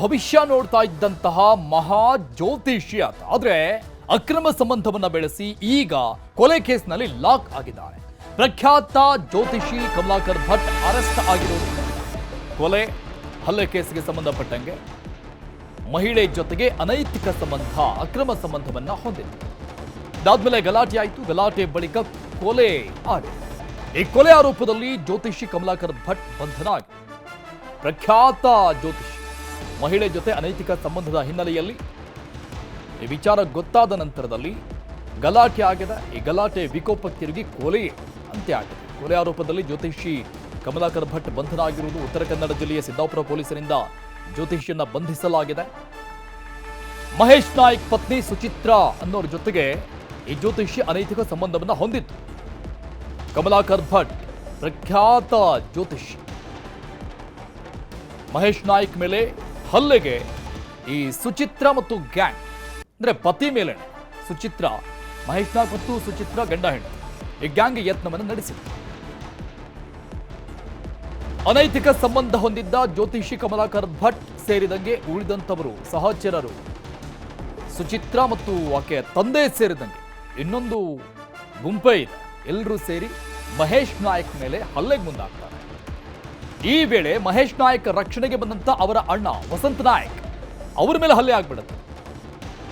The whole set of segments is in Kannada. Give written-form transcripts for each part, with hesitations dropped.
ಭವಿಷ್ಯ ನೋಡ್ತಾ ಇದ್ದಂತಹ ಮಹಾ ಜ್ಯೋತಿಷಿ ಆತ. ಆದ್ರೆ ಅಕ್ರಮ ಸಂಬಂಧವನ್ನ ಬೆಳೆಸಿ ಈಗ ಕೊಲೆ ಕೇಸ್ನಲ್ಲಿ ಲಾಕ್ ಆಗಿದ್ದಾರೆ. ಪ್ರಖ್ಯಾತ ಜ್ಯೋತಿಷಿ ಕಮಲಾಕರ್ ಭಟ್ ಅರೆಸ್ಟ್ ಆಗಿರೋದು. ಕೊಲೆ ಹಲ್ಲೆ ಕೇಸ್ಗೆ ಸಂಬಂಧಪಟ್ಟಂಗೆ ಮಹಿಳೆ ಜೊತೆಗೆ ಅನೈತಿಕ ಸಂಬಂಧ, ಅಕ್ರಮ ಸಂಬಂಧವನ್ನ ಹೊಂದಿದೆ. ಇದಾದ್ಮೇಲೆ ಗಲಾಟೆ ಆಯಿತು. ಗಲಾಟೆ ಬಳಿಕ ಕೊಲೆ ಆಗಿದೆ. ಈ ಕೊಲೆ ಆರೋಪದಲ್ಲಿ ಜ್ಯೋತಿಷಿ ಕಮಲಾಕರ್ ಭಟ್ ಬಂಧನ ಆಗಿದೆ. ಪ್ರಖ್ಯಾತ ಜ್ಯೋತಿಷಿ ಮಹಿಳೆ ಜೊತೆ ಅನೈತಿಕ ಸಂಬಂಧದ ಹಿನ್ನೆಲೆಯಲ್ಲಿ ಈ ವಿಚಾರ ಗೊತ್ತಾದ ನಂತರದಲ್ಲಿ ಗಲಾಟೆ ಆಗಿದೆ. ಈ ಗಲಾಟೆ ವಿಕೋಪ ತಿರುಗಿ ಕೊಲೆ ಅಂತ್ಯ ಆಗಿದೆ. ಕೊಲೆ ಆರೋಪದಲ್ಲಿ ಜ್ಯೋತಿಷಿ ಕಮಲಾಕರ್ ಭಟ್ ಬಂಧನ ಆಗಿರುವುದು. ಉತ್ತರ ಕನ್ನಡ ಜಿಲ್ಲೆಯ ಸಿದ್ದಾಪುರ ಪೊಲೀಸರಿಂದ ಜ್ಯೋತಿಷಿಯನ್ನ ಬಂಧಿಸಲಾಗಿದೆ. ಮಹೇಶ್ ನಾಯ್ಕ್ ಪತ್ನಿ ಸುಚಿತ್ರಾ ಅನ್ನೋರ ಜೊತೆಗೆ ಈ ಜ್ಯೋತಿಷಿ ಅನೈತಿಕ ಸಂಬಂಧವನ್ನ ಹೊಂದಿತ್ತು. ಕಮಲಾಕರ್ ಭಟ್ ಪ್ರಖ್ಯಾತ ಜ್ಯೋತಿಷಿ. ಮಹೇಶ್ ನಾಯ್ಕ್ ಮೇಲೆ ಹಲ್ಲೆಗೆ ಈ ಸುಚಿತ್ರಾ ಮತ್ತು ಗ್ಯಾಂಗ್, ಅಂದ್ರೆ ಪತಿ ಮೇಲೆ ಸುಚಿತ್ರಾ, ಮಹೇಶ್ ನಾಯ್ಕ್ ಮತ್ತು ಸುಚಿತ್ರಾ ಗಂಡ ಹೆಣ್ಣು, ಈ ಗ್ಯಾಂಗ್ ಯತ್ನವನ್ನು ನಡೆಸಿತ್ತು. ಅನೈತಿಕ ಸಂಬಂಧ ಹೊಂದಿದ್ದ ಜ್ಯೋತಿಷಿ ಕಮಲಾಕರ್ ಭಟ್ ಸೇರಿದಂಗೆ ಉಳಿದಂತವರು ಸಹಚರರು, ಸುಚಿತ್ರಾ ಮತ್ತು ಆಕೆಯ ತಂದೆ ಸೇರಿದಂಗೆ ಇನ್ನೊಂದು ಗುಂಪೇ ಇದೆ. ಎಲ್ಲರೂ ಸೇರಿ ಮಹೇಶ್ ನಾಯ್ಕ್ ಮೇಲೆ ಹಲ್ಲೆಗೆ ಮುಂದಾಗ್ತಾರೆ. ಈ ವೇಳೆ ಮಹೇಶ್ ನಾಯ್ಕ್ ರಕ್ಷಣೆಗೆ ಬಂದಂತ ಅವರ ಅಣ್ಣ ವಸಂತ್ ನಾಯ್ಕ್ ಅವರ ಮೇಲೆ ಹಲ್ಲೆ ಆಗ್ಬಿಡುತ್ತೆ.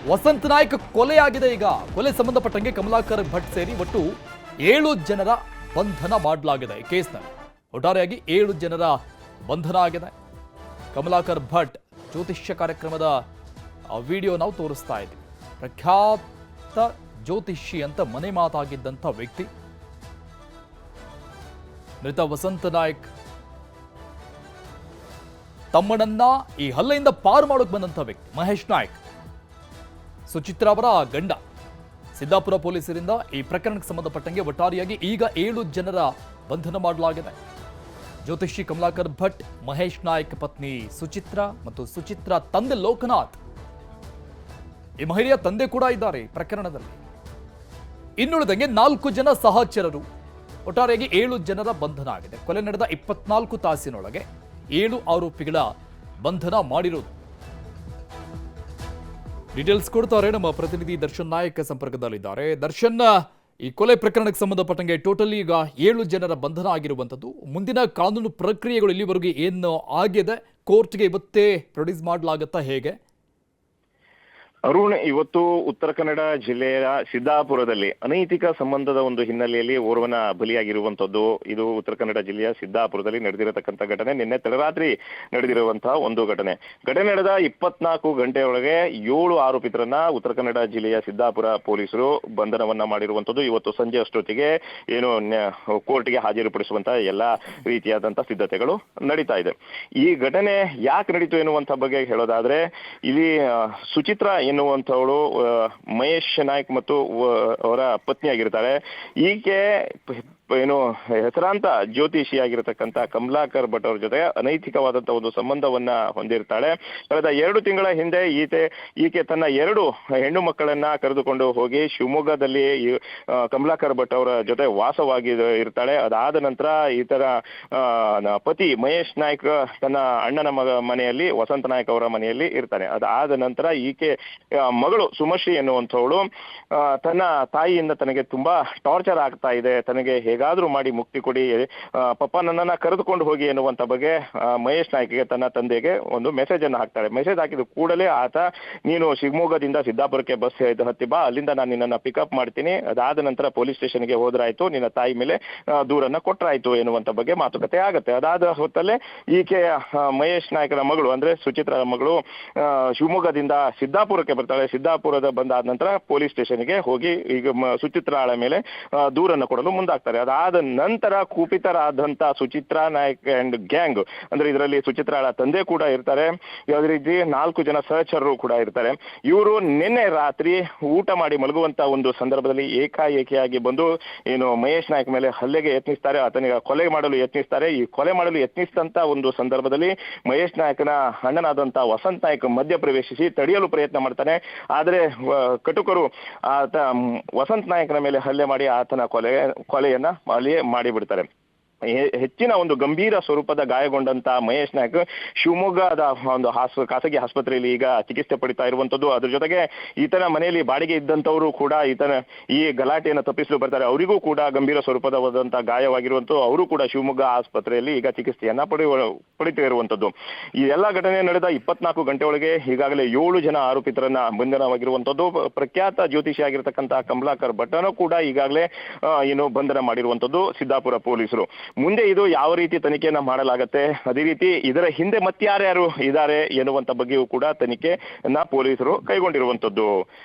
ವಸಂತ್ ನಾಯ್ಕ್ ಕೊಲೆಯಾಗಿದೆ. ಈಗ ಕೊಲೆ ಸಂಬಂಧಪಟ್ಟಂಗೆ ಕಮಲಾಕರ್ ಭಟ್ ಸೇರಿ ಒಟ್ಟು 7 ಜನರ ಬಂಧನ ಮಾಡಲಾಗಿದೆ. ಈ ಕೇಸ್ನಲ್ಲಿ ಒಟ್ಟಾರೆಯಾಗಿ 7 ಜನರ ಬಂಧನ ಆಗಿದೆ. ಕಮಲಾಕರ್ ಭಟ್ ಜ್ಯೋತಿಷ್ಯ ಕಾರ್ಯಕ್ರಮದ ವಿಡಿಯೋ ನಾವು ತೋರಿಸ್ತಾ ಇದ್ದೀವಿ. ಪ್ರಖ್ಯಾತ ಜ್ಯೋತಿಷಿ ಅಂತ ಮನೆ ಮಾತಾಗಿದ್ದಂಥ ವ್ಯಕ್ತಿ. ಮೃತ ವಸಂತ ನಾಯ್ಕ್ ತಮ್ಮನನ್ನ ಈ ಹಲ್ಲೆಯಿಂದ ಪಾರು ಮಾಡೋಕೆ ಬಂದಂಥ ವ್ಯಕ್ತಿ ಮಹೇಶ್ ನಾಯ್ಕ್. ಸುಚಿತ್ರಾ ಅವರ ಗಂಡ. ಸಿದ್ದಾಪುರ ಪೊಲೀಸರಿಂದ ಈ ಪ್ರಕರಣಕ್ಕೆ ಸಂಬಂಧಪಟ್ಟಂಗೆ ಒಟ್ಟಾರೆಯಾಗಿ ಈಗ 7 ಜನರ ಬಂಧನ ಮಾಡಲಾಗಿದೆ. ಜ್ಯೋತಿಷಿ ಕಮಲಾಕರ್ ಭಟ್, ಮಹೇಶ್ ನಾಯ್ಕ್ ಪತ್ನಿ ಸುಚಿತ್ರಾ ಮತ್ತು ಸುಚಿತ್ರಾ ತಂದೆ ಲೋಕನಾಥ್. ಈ ಮಹಿಳೆಯ ತಂದೆ ಕೂಡ ಇದ್ದಾರೆ ಈ ಪ್ರಕರಣದಲ್ಲಿ. ಇನ್ನುಳಿದಂಗೆ 4 ಜನ ಸಹಚರರು. ಒಟ್ಟಾರೆಯಾಗಿ 7 ಜನರ ಬಂಧನ ಆಗಿದೆ. ಕೊಲೆ ನಡೆದ 24 ತಾಸಿನೊಳಗೆ 7 ಆರೋಪಿಗಳ ಬಂಧನ ಮಾಡಿರೋದು. ಡೀಟೇಲ್ಸ್ ಕೊಡ್ತಾರೆ ನಮ್ಮ ಪ್ರತಿನಿಧಿ ದರ್ಶನ್ ನಾಯಕ್ ಸಂಪರ್ಕದಲ್ಲಿದ್ದಾರೆ. ದರ್ಶನ್, ಈ ಕೊಲೆ ಪ್ರಕರಣಕ್ಕೆ ಸಂಬಂಧಪಟ್ಟಂಗೆ ಟೋಟಲಿ ಈಗ 7 ಜನರ ಬಂಧನ ಆಗಿರುವಂಥದ್ದು. ಮುಂದಿನ ಕಾನೂನು ಪ್ರಕ್ರಿಯೆಗಳು ಇಲ್ಲಿವರೆಗೂ ಏನು ಆಗಿದೆ? ಕೋರ್ಟ್ಗೆ ಇವತ್ತೇ ಪ್ರೊಡ್ಯೂಸ್ ಮಾಡಲಾಗುತ್ತಾ, ಹೇಗೆ? ಅರುಣ್, ಇವತ್ತು ಉತ್ತರ ಕನ್ನಡ ಜಿಲ್ಲೆಯ ಸಿದ್ದಾಪುರದಲ್ಲಿ ಅನೈತಿಕ ಸಂಬಂಧದ ಒಂದು ಹಿನ್ನೆಲೆಯಲ್ಲಿ ಓರ್ವನ ಬಲಿಯಾಗಿರುವಂತದ್ದು. ಇದು ಉತ್ತರ ಕನ್ನಡ ಜಿಲ್ಲೆಯ ಸಿದ್ದಾಪುರದಲ್ಲಿ ನಡೆದಿರತಕ್ಕಂಥ ಘಟನೆ. ನಿನ್ನೆ ತಡರಾತ್ರಿ ನಡೆದಿರುವಂತಹ ಒಂದು ಘಟನೆ ನಡೆದ 24 ಗಂಟೆಯೊಳಗೆ 7 ಆರೋಪಿತರನ್ನ ಉತ್ತರ ಕನ್ನಡ ಜಿಲ್ಲೆಯ ಸಿದ್ದಾಪುರ ಪೊಲೀಸರು ಬಂಧನವನ್ನ ಮಾಡಿರುವಂತದ್ದು. ಇವತ್ತು ಸಂಜೆ ಅಷ್ಟೊತ್ತಿಗೆ ಏನು ಕೋರ್ಟ್ಗೆ ಹಾಜರುಪಡಿಸುವಂತಹ ಎಲ್ಲಾ ರೀತಿಯಾದಂತಹ ಸಿದ್ಧತೆಗಳು ನಡೀತಾ ಇದೆ. ಈ ಘಟನೆ ಯಾಕೆ ನಡೀತು ಎನ್ನುವಂತ ಬಗ್ಗೆ ಹೇಳೋದಾದ್ರೆ, ಇಲ್ಲಿ ಸುಚಿತ್ರಾ ಎನ್ನುವಂಥವಳು ಮಹೇಶ್ ನಾಯ್ಕ್ ಮತ್ತು ಅವರ ಪತ್ನಿಯಾಗಿರ್ತಾಳೆ. ಈಕೆ ಏನು ಹೆಸರಾಂತ ಜ್ಯೋತಿಷಿಯಾಗಿರತಕ್ಕಂಥ ಕಮಲಾಕರ್ ಭಟ್ ಅವ್ರ ಜೊತೆ ಅನೈತಿಕವಾದಂತಹ ಒಂದು ಸಂಬಂಧವನ್ನ ಹೊಂದಿರ್ತಾಳೆ. ಕಳೆದ 2 ತಿಂಗಳ ಹಿಂದೆ ಈಕೆ ತನ್ನ 2 ಹೆಣ್ಣು ಮಕ್ಕಳನ್ನ ಕರೆದುಕೊಂಡು ಹೋಗಿ ಶಿವಮೊಗ್ಗದಲ್ಲಿ ಕಮಲಾಕರ್ ಭಟ್ ಅವರ ಜೊತೆ ವಾಸವಾಗಿ ಇರ್ತಾಳೆ. ಅದಾದ ನಂತರ ಈತರ ಪತಿ ಮಹೇಶ್ ನಾಯ್ಕ್ ತನ್ನ ಅಣ್ಣನ ಮನೆಯಲ್ಲಿ, ವಸಂತ ನಾಯ್ಕ್ ಅವರ ಮನೆಯಲ್ಲಿ ಇರ್ತಾನೆ. ಅದಾದ ನಂತರ ಈಕೆ ಮಗಳು ಸುಮಶ್ರೀ ಎನ್ನುವಂಥವಳು ತನ್ನ ತಾಯಿಯಿಂದ ತನಗೆ ತುಂಬಾ ಟಾರ್ಚರ್ ಆಗ್ತಾ ಇದೆ, ತನಗೆ ಹೇಗಾದ್ರೂ ಮಾಡಿ ಮುಕ್ತಿ ಕೊಡಿ, ಪಪ್ಪ ನನ್ನನ್ನ ಕರೆದುಕೊಂಡು ಹೋಗಿ ಎನ್ನುವಂತ ಬಗ್ಗೆ ಮಹೇಶ್ ನಾಯ್ಕ್ಗೆ ತನ್ನ ತಂದೆಗೆ ಒಂದು ಮೆಸೇಜ್ ಅನ್ನು ಹಾಕ್ತಾಳೆ. ಮೆಸೇಜ್ ಹಾಕಿದ ಕೂಡಲೇ ಆತ, ನೀನು ಶಿವಮೊಗ್ಗದಿಂದ ಸಿದ್ದಾಪುರಕ್ಕೆ ಬಸ್ ಹತ್ತಿ ಬಾ, ಅಲ್ಲಿಂದ ನಾನು ನಿನ್ನನ್ನ ಪಿಕಪ್ ಮಾಡ್ತೀನಿ, ಅದಾದ ನಂತರ ಪೊಲೀಸ್ ಸ್ಟೇಷನ್ಗೆ ಹೋದ್ರಾಯ್ತು, ನಿನ್ನ ತಾಯಿ ಮೇಲೆ ದೂರನ್ನ ಕೊಟ್ರಾಯ್ತು ಎನ್ನುವಂತ ಬಗ್ಗೆ ಮಾತುಕತೆ ಆಗುತ್ತೆ. ಅದಾದ ಹೊತ್ತಲ್ಲೇ ಈಕೆ ಮಹೇಶ್ ನಾಯ್ಕನ ಮಗಳು ಅಂದ್ರೆ ಸುಚಿತ್ರಾ ಮಗಳು ಶಿವಮೊಗ್ಗದಿಂದ ಸಿದ್ದಾಪುರಕ್ಕೆ ಬರ್ತಾಳೆ. ಸಿದ್ದಾಪುರದ ಬಂದಾದ ನಂತರ ಪೊಲೀಸ್ ಸ್ಟೇಷನ್ಗೆ ಹೋಗಿ ಈಗ ಸುಚಿತ್ರಾಳ ಮೇಲೆ ದೂರನ್ನು ಕೊಡಲು ಮುಂದಾಗ್ತಾರೆ. ಅದಾದ ನಂತರ ಕುಪಿತರಾದಂತ ಸುಚಿತ್ರಾ ನಾಯ್ಕ್ ಅಂಡ್ ಗ್ಯಾಂಗ್, ಅಂದ್ರೆ ಇದರಲ್ಲಿ ಸುಚಿತ್ರಾಳ ತಂದೆ ಕೂಡ ಇರ್ತಾರೆ, ಯಾವುದೇ ರೀತಿ 4 ಜನ ಸಹಚರರು ಕೂಡ ಇರ್ತಾರೆ. ಇವರು ನಿನ್ನೆ ರಾತ್ರಿ ಊಟ ಮಾಡಿ ಮಲಗುವಂತ ಒಂದು ಸಂದರ್ಭದಲ್ಲಿ ಏಕಾಏಕಿಯಾಗಿ ಬಂದು ಏನು ಮಹೇಶ್ ನಾಯ್ಕ್ ಮೇಲೆ ಹಲ್ಲೆಗೆ ಯತ್ನಿಸ್ತಾರೆ, ಆತನಿಗೆ ಕೊಲೆ ಮಾಡಲು ಯತ್ನಿಸ್ತಾರೆ. ಈ ಕೊಲೆ ಮಾಡಲು ಯತ್ನಿಸಿದಂತ ಒಂದು ಸಂದರ್ಭದಲ್ಲಿ ಮಹೇಶ್ ನಾಯ್ಕನ ಅಣ್ಣನಾದಂತ ವಸಂತ್ ನಾಯ್ಕ್ ಮಧ್ಯ ಪ್ರವೇಶಿಸಿ ತಡೆಯಲು ಪ್ರಯತ್ನ ಮಾಡ್ತಾನೆ. ಆದ್ರೆ ಕಟುಕರು ಆತ ವಸಂತ್ ನಾಯ್ಕನ ಮೇಲೆ ಹಲ್ಲೆ ಮಾಡಿ ಆತನ ಕೊಲೆಯನ್ನ ಅಲ್ಲಿಯೇ ಮಾಡಿಬಿಡ್ತಾರೆ. ಹೆಚ್ಚಿನ ಒಂದು ಗಂಭೀರ ಸ್ವರೂಪದ ಗಾಯಗೊಂಡಂತ ಮಹೇಶ್ ನಾಯ್ಕ್ ಶಿವಮೊಗ್ಗದ ಒಂದು ಖಾಸಗಿ ಆಸ್ಪತ್ರೆಯಲ್ಲಿ ಈಗ ಚಿಕಿತ್ಸೆ ಪಡಿತಾ ಇರುವಂತದ್ದು. ಅದ್ರ ಜೊತೆಗೆ ಈತನ ಮನೆಯಲ್ಲಿ ಬಾಡಿಗೆ ಇದ್ದಂತವರು ಕೂಡ ಈತನ ಈ ಗಲಾಟೆಯನ್ನು ತಪ್ಪಿಸಲು ಬರ್ತಾರೆ, ಅವರಿಗೂ ಕೂಡ ಗಂಭೀರ ಸ್ವರೂಪವಾದಂತಹ ಗಾಯವಾಗಿರುವಂತದ್ದು. ಅವರು ಕೂಡ ಶಿವಮೊಗ್ಗ ಆಸ್ಪತ್ರೆಯಲ್ಲಿ ಈಗ ಚಿಕಿತ್ಸೆಯನ್ನ ಪಡಿತಾ ಇರುವಂತದ್ದು. ಈ ಎಲ್ಲಾ ಘಟನೆ ನಡೆದ 24 ಗಂಟೆ ಒಳಗೆ ಈಗಾಗಲೇ 7 ಜನ ಆರೋಪಿತರನ್ನ ಬಂಧನವಾಗಿರುವಂತದ್ದು. ಪ್ರಖ್ಯಾತ ಜ್ಯೋತಿಷಿ ಆಗಿರತಕ್ಕಂತಹ ಕಮಲಾಕರ್ ಭಟ್ಟನು ಕೂಡ ಈಗಾಗಲೇ ಬಂಧನ ಮಾಡಿರುವಂತದ್ದು ಸಿದ್ದಾಪುರ ಪೊಲೀಸರು. ಮುಂದೆ ಇದು ಯಾವ ರೀತಿ ತನಿಖೆಯನ್ನ ಮಾಡಲಾಗತ್ತೆ, ಅದೇ ರೀತಿ ಇದರ ಹಿಂದೆ ಮತ್ಯಾರ್ಯಾರು ಇದ್ದಾರೆ ಎನ್ನುವಂತ ಬಗ್ಗೆಯೂ ಕೂಡ ತನಿಖೆಯನ್ನ ಪೊಲೀಸರು ಕೈಗೊಂಡಿರುವಂತದ್ದು.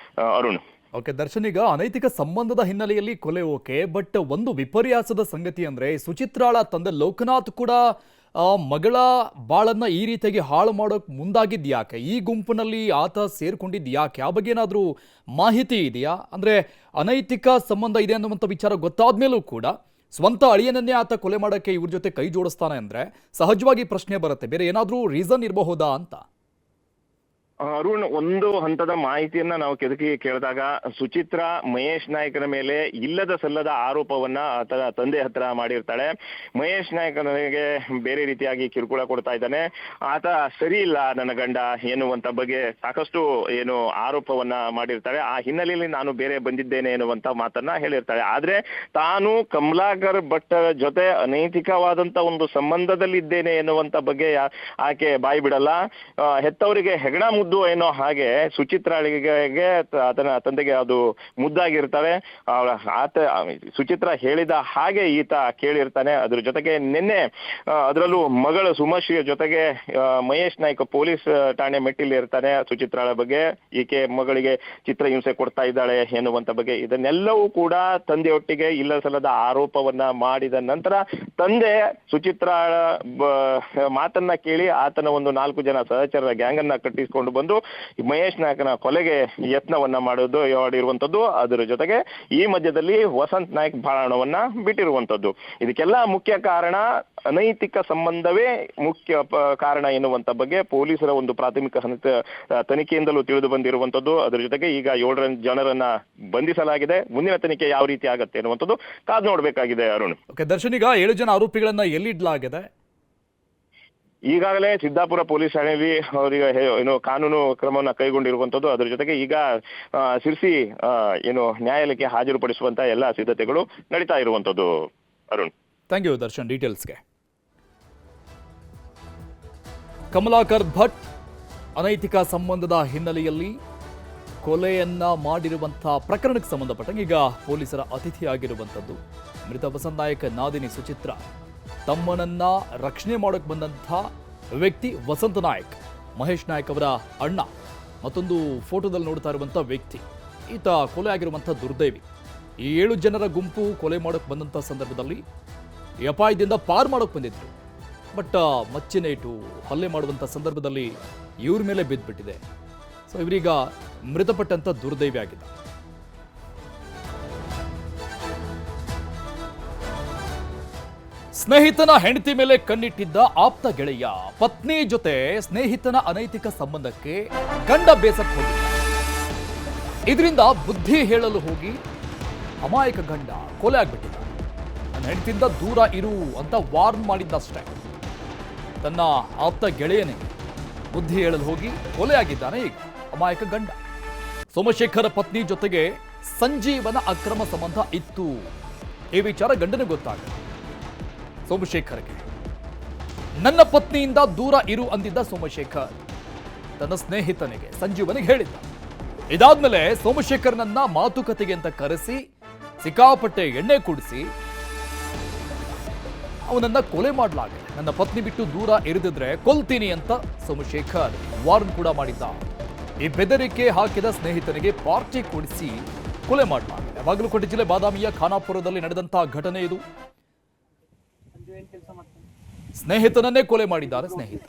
ಅರುಣ್, ಓಕೆ ದರ್ಶನ್, ಈಗ ಅನೈತಿಕ ಸಂಬಂಧದ ಹಿನ್ನೆಲೆಯಲ್ಲಿ ಕೊಲೆ ಓಕೆ, ಬಟ್ ಒಂದು ವಿಪರ್ಯಾಸದ ಸಂಗತಿ ಅಂದ್ರೆ ಸುಚಿತ್ರಾಳ ತಂದೆ ಲೋಕನಾಥ್ ಕೂಡ ಮಗಳ ಬಾಳನ್ನ ಈ ರೀತಿಯಾಗಿ ಹಾಳು ಮಾಡೋಕ್ ಮುಂದಾಗಿದ್ಯಾಕೆ? ಈ ಗುಂಪಿನಲ್ಲಿ ಆತ ಸೇರ್ಕೊಂಡಿದ್ಯಾಕೆ? ಆ ಬಗ್ಗೆ ಏನಾದ್ರೂ ಮಾಹಿತಿ ಇದೆಯಾ? ಅಂದ್ರೆ ಅನೈತಿಕ ಸಂಬಂಧ ಇದೆ ಅನ್ನುವಂಥ ವಿಚಾರ ಗೊತ್ತಾದ್ಮೇಲೂ ಕೂಡ ಸ್ವಂತ ಅಳಿಯನನ್ನೇ ಆತ ಕೊಲೆ ಮಾಡೋಕ್ಕೆ ಇವ್ರ ಜೊತೆ ಕೈ ಜೋಡಿಸ್ತಾನೆ ಅಂದ್ರೆ ಸಹಜವಾಗಿ ಪ್ರಶ್ನೆ ಬರುತ್ತೆ, ಬೇರೆ ಏನಾದ್ರೂ ರೀಸನ್ ಇರಬಹುದಾ ಅಂತ. ಅರುಣ್, ಒಂದು ಹಂತದ ಮಾಹಿತಿಯನ್ನ ನಾವು ಕೆದಕಿ ಕೇಳಿದಾಗ ಸುಚಿತ್ರಾ ಮಹೇಶ್ ನಾಯ್ಕನ ಮೇಲೆ ಇಲ್ಲದ ಸಲ್ಲದ ಆರೋಪವನ್ನ ಆತನ ತಂದೆ ಹತ್ರ ಮಾಡಿರ್ತಾಳೆ. ಮಹೇಶ್ ನಾಯ್ಕ ನನಗೆ ಬೇರೆ ರೀತಿಯಾಗಿ ಕಿರುಕುಳ ಕೊಡ್ತಾ ಇದ್ದಾನೆ, ಆತ ಸರಿ ಇಲ್ಲ ನನ್ನ ಗಂಡ ಎನ್ನುವಂತ ಬಗ್ಗೆ ಸಾಕಷ್ಟು ಆರೋಪವನ್ನ ಮಾಡಿರ್ತಾಳೆ. ಆ ಹಿನ್ನೆಲೆಯಲ್ಲಿ ನಾನು ಬೇರೆ ಬಂದಿದ್ದೇನೆ ಎನ್ನುವಂತ ಮಾತನ್ನ ಹೇಳಿರ್ತಾಳೆ. ಆದ್ರೆ ತಾನು ಕಮಲಾಕರ್ ಭಟ್ ಜೊತೆ ಅನೈತಿಕವಾದಂತ ಒಂದು ಸಂಬಂಧದಲ್ಲಿದ್ದೇನೆ ಎನ್ನುವಂತ ಬಗ್ಗೆ ಆಕೆ ಬಾಯಿ ಬಿಡಲ್ಲ. ಹೆತ್ತವರಿಗೆ ಹೆಗಣ ಮುದ್ದು ಏನೋ ಹಾಗೆ ಸುಚಿತ್ರಾಳಿಗೆ ಆತನ ತಂದೆಗೆ ಅದು ಮುದ್ದಾಗಿರ್ತಾವೆ. ಸುಚಿತ್ರ ಹೇಳಿದ ಹಾಗೆ ಈತ ಕೇಳಿರ್ತಾನೆ. ಅದ್ರ ಜೊತೆಗೆ ನಿನ್ನೆ ಅದರಲ್ಲೂ ಮಗಳು ಸುಮಶ್ರೀಯ ಜೊತೆಗೆ ಮಹೇಶ್ ನಾಯ್ಕ ಪೊಲೀಸ್ ಠಾಣೆ ಮೆಟ್ಟಿಲಿ ಇರ್ತಾನೆ. ಸುಚಿತ್ರಾಳ ಬಗ್ಗೆ ಈಕೆ ಮಗಳಿಗೆ ಚಿತ್ರಹಿಂಸೆ ಕೊಡ್ತಾ ಇದ್ದಾಳೆ ಎನ್ನುವಂತ ಬಗ್ಗೆ ಇದನ್ನೆಲ್ಲವೂ ಕೂಡ ತಂದೆಯೊಟ್ಟಿಗೆ ಇಲ್ಲ ಸಲ್ಲದ ಆರೋಪವನ್ನ ಮಾಡಿದ ನಂತರ ತಂದೆ ಸುಚಿತ್ರಾಳ ಮಾತನ್ನ ಕೇಳಿ ಆತನ ಒಂದು 4 ಜನ ಸಹಚರರ ಗ್ಯಾಂಗ್ ಅನ್ನ ಕಟ್ಟಿಸಿಕೊಂಡು ಬಂದು ಮಹೇಶ್ ನಾಯ್ಕನ ಕೊಲೆಗೆ ಯತ್ನವನ್ನ ಮಾಡಿರುವಂತದ್ದು. ಅದರ ಜೊತೆಗೆ ಈ ಮಧ್ಯದಲ್ಲಿ ವಸಂತ್ ನಾಯ್ಕ್ ಬಾಳಣವನ್ನ ಬಿಟ್ಟಿರುವಂತದ್ದು. ಇದಕ್ಕೆಲ್ಲ ಮುಖ್ಯ ಕಾರಣ ಅನೈತಿಕ ಸಂಬಂಧವೇ ಮುಖ್ಯ ಕಾರಣ ಎನ್ನುವಂತ ಬಗ್ಗೆ ಪೊಲೀಸರ ಒಂದು ಪ್ರಾಥಮಿಕ ತನಿಖೆಯಿಂದಲೂ ತಿಳಿದು ಬಂದಿರುವಂತದ್ದು. ಅದರ ಜೊತೆಗೆ ಈಗ 7 ಜನರನ್ನ ಬಂಧಿಸಲಾಗಿದೆ. ಮುಂದಿನ ತನಿಖೆ ಯಾವ ರೀತಿ ಆಗತ್ತೆ ಎನ್ನುವಂಥದ್ದು ಕಾದು ನೋಡ್ಬೇಕಾಗಿದೆ. ಅರುಣ್, ದರ್ಶನ್, ಈಗ 7 ಜನ ಆರೋಪಿಗಳನ್ನ ಎಲ್ಲಿಡ್ಲಾಗಿದೆ? ಈಗಾಗಲೇ ಸಿದ್ದಾಪುರ ಪೊಲೀಸ್ ಠಾಣೆಯಲ್ಲಿ ಅವರಿಗೆ ಕಾನೂನು ಕ್ರಮವನ್ನು ಕೈಗೊಂಡಿರುವಂತದ್ದು. ಅದರ ಜೊತೆಗೆ ಈಗ ಸಿರ್ಸಿ ನ್ಯಾಯಾಲಯಕ್ಕೆ ಹಾಜರುಪಡಿಸುವಂತ ಎಲ್ಲ ಸಿದ್ಧತೆಗಳು ನಡೀತಾ ಇರುವಂತದ್ದು. ಅರುಣ್, ಥ್ಯಾಂಕ್ ಯು ದರ್ಶನ್ ಡೀಟೇಲ್ಸ್ಗೆ. ಕಮಲಾಕರ್ ಭಟ್ ಅನೈತಿಕ ಸಂಬಂಧದ ಹಿನ್ನೆಲೆಯಲ್ಲಿ ಕೊಲೆಯನ್ನ ಮಾಡಿರುವಂತಹ ಪ್ರಕರಣಕ್ಕೆ ಸಂಬಂಧಪಟ್ಟಂಗೆ ಈಗ ಪೊಲೀಸರ ಅತಿಥಿಯಾಗಿರುವಂಥದ್ದು ಮೃತ ವಸಂತ್ ನಾಯಕ್ ನಾದಿನಿ ಸುಚಿತ್ರ ತಮ್ಮನನ್ನ ರಕ್ಷಣೆ ಮಾಡೋಕೆ ಬಂದಂಥ ವ್ಯಕ್ತಿ ವಸಂತ ನಾಯಕ್, ಮಹೇಶ್ ನಾಯಕ್ ಅವರ ಅಣ್ಣ. ಮತ್ತೊಂದು ಫೋಟೋದಲ್ಲಿ ನೋಡ್ತಾ ಇರುವಂಥ ವ್ಯಕ್ತಿ ಈತ ಕೊಲೆ ಆಗಿರುವಂಥ ದುರ್ದೈವಿ. ಈ 7 ಜನರ ಗುಂಪು ಕೊಲೆ ಮಾಡೋಕೆ ಬಂದಂಥ ಸಂದರ್ಭದಲ್ಲಿ ಈ ಅಪಾಯದಿಂದ ಪಾರು ಮಾಡೋಕೆ ಬಂದಿದ್ರು. ಬಟ್ ಮಚ್ಚಿನೇಟು ಹಲ್ಲೆ ಮಾಡುವಂಥ ಸಂದರ್ಭದಲ್ಲಿ ಇವ್ರ ಮೇಲೆ ಬಿದ್ದುಬಿಟ್ಟಿದೆ. ಸೊ ಇವರೀಗ ಮೃತಪಟ್ಟಂಥ ದುರ್ದೈವಿ ಆಗಿದೆ. ಸ್ನೇಹಿತನ ಹೆಂಡತಿ ಮೇಲೆ ಕಣ್ಣಿಟ್ಟಿದ್ದ ಆಪ್ತ ಗೆಳೆಯ ಪತ್ನಿ ಜೊತೆ ಸ್ನೇಹಿತನ ಅನೈತಿಕ ಸಂಬಂಧಕ್ಕೆ ಗಂಡ ಬೇಸತ್ತು ಹೋಗಿದ್ದ. ಇದರಿಂದ ಬುದ್ಧಿ ಹೇಳಲು ಹೋಗಿ ಅಮಾಯಕ ಗಂಡ ಕೊಲೆ ಆಗ್ಬಿಟ್ಟಿದ್ದ. ನನ್ನ ಹೆಂಡತಿಯಿಂದ ದೂರ ಇರು ಅಂತ ವಾರ್ನ್ ಮಾಡಿದ್ದಷ್ಟೇ. ತನ್ನ ಆಪ್ತ ಗೆಳೆಯನಿಗೆ ಬುದ್ಧಿ ಹೇಳಲು ಹೋಗಿ ಕೊಲೆ ಆಗಿದ್ದಾನೆ ಈಗ ಅಮಾಯಕ ಗಂಡ. ಸೋಮಶೇಖರ ಪತ್ನಿ ಜೊತೆಗೆ ಸಂಜೀವನ ಅಕ್ರಮ ಸಂಬಂಧ ಇತ್ತು. ಈ ವಿಚಾರ ಗಂಡನಿಗೆ ಗೊತ್ತಾಗುತ್ತೆ. ಸೋಮಶೇಖರ್ಗೆ ನನ್ನ ಪತ್ನಿಯಿಂದ ದೂರ ಇರು ಅಂದಿದ್ದ ಸೋಮಶೇಖರ್ ತನ್ನ ಸ್ನೇಹಿತನಿಗೆ ಸಂಜೀವನಿಗೆ ಹೇಳಿದ್ದ. ಇದಾದ್ಮೇಲೆ ಸೋಮಶೇಖರ್ನನ್ನ ಮಾತುಕತೆಗೆ ಅಂತ ಕರೆಸಿ ಸಿಕ್ಕಾಪಟ್ಟೆ ಎಣ್ಣೆ ಕುಡಿಸಿ ಅವನನ್ನ ಕೊಲೆ ಮಾಡಲಾಗಿದೆ. ನನ್ನ ಪತ್ನಿ ಬಿಟ್ಟು ದೂರ ಇರಿದಿದ್ರೆ ಕೊಲ್ತೀನಿ ಅಂತ ಸೋಮಶೇಖರ್ ವಾರ್ನ್ ಕೂಡ ಮಾಡಿದ್ದ. ಈ ಬೆದರಿಕೆ ಹಾಕಿದ ಸ್ನೇಹಿತನಿಗೆ ಪಾರ್ಟಿ ಕೊಡಿಸಿ ಕೊಲೆ ಮಾಡಲಾಗಿದೆ. ಬಾಗಲಕೋಟೆ ಜಿಲ್ಲೆ ಬಾದಾಮಿಯ ಖಾನಾಪುರದಲ್ಲಿ ನಡೆದಂತಹ ಘಟನೆ ಇದು. ಸ್ನೇಹಿತನನ್ನೇ ಕೊಲೆ ಮಾಡಿದ್ದಾರೆ ಸ್ನೇಹಿತ.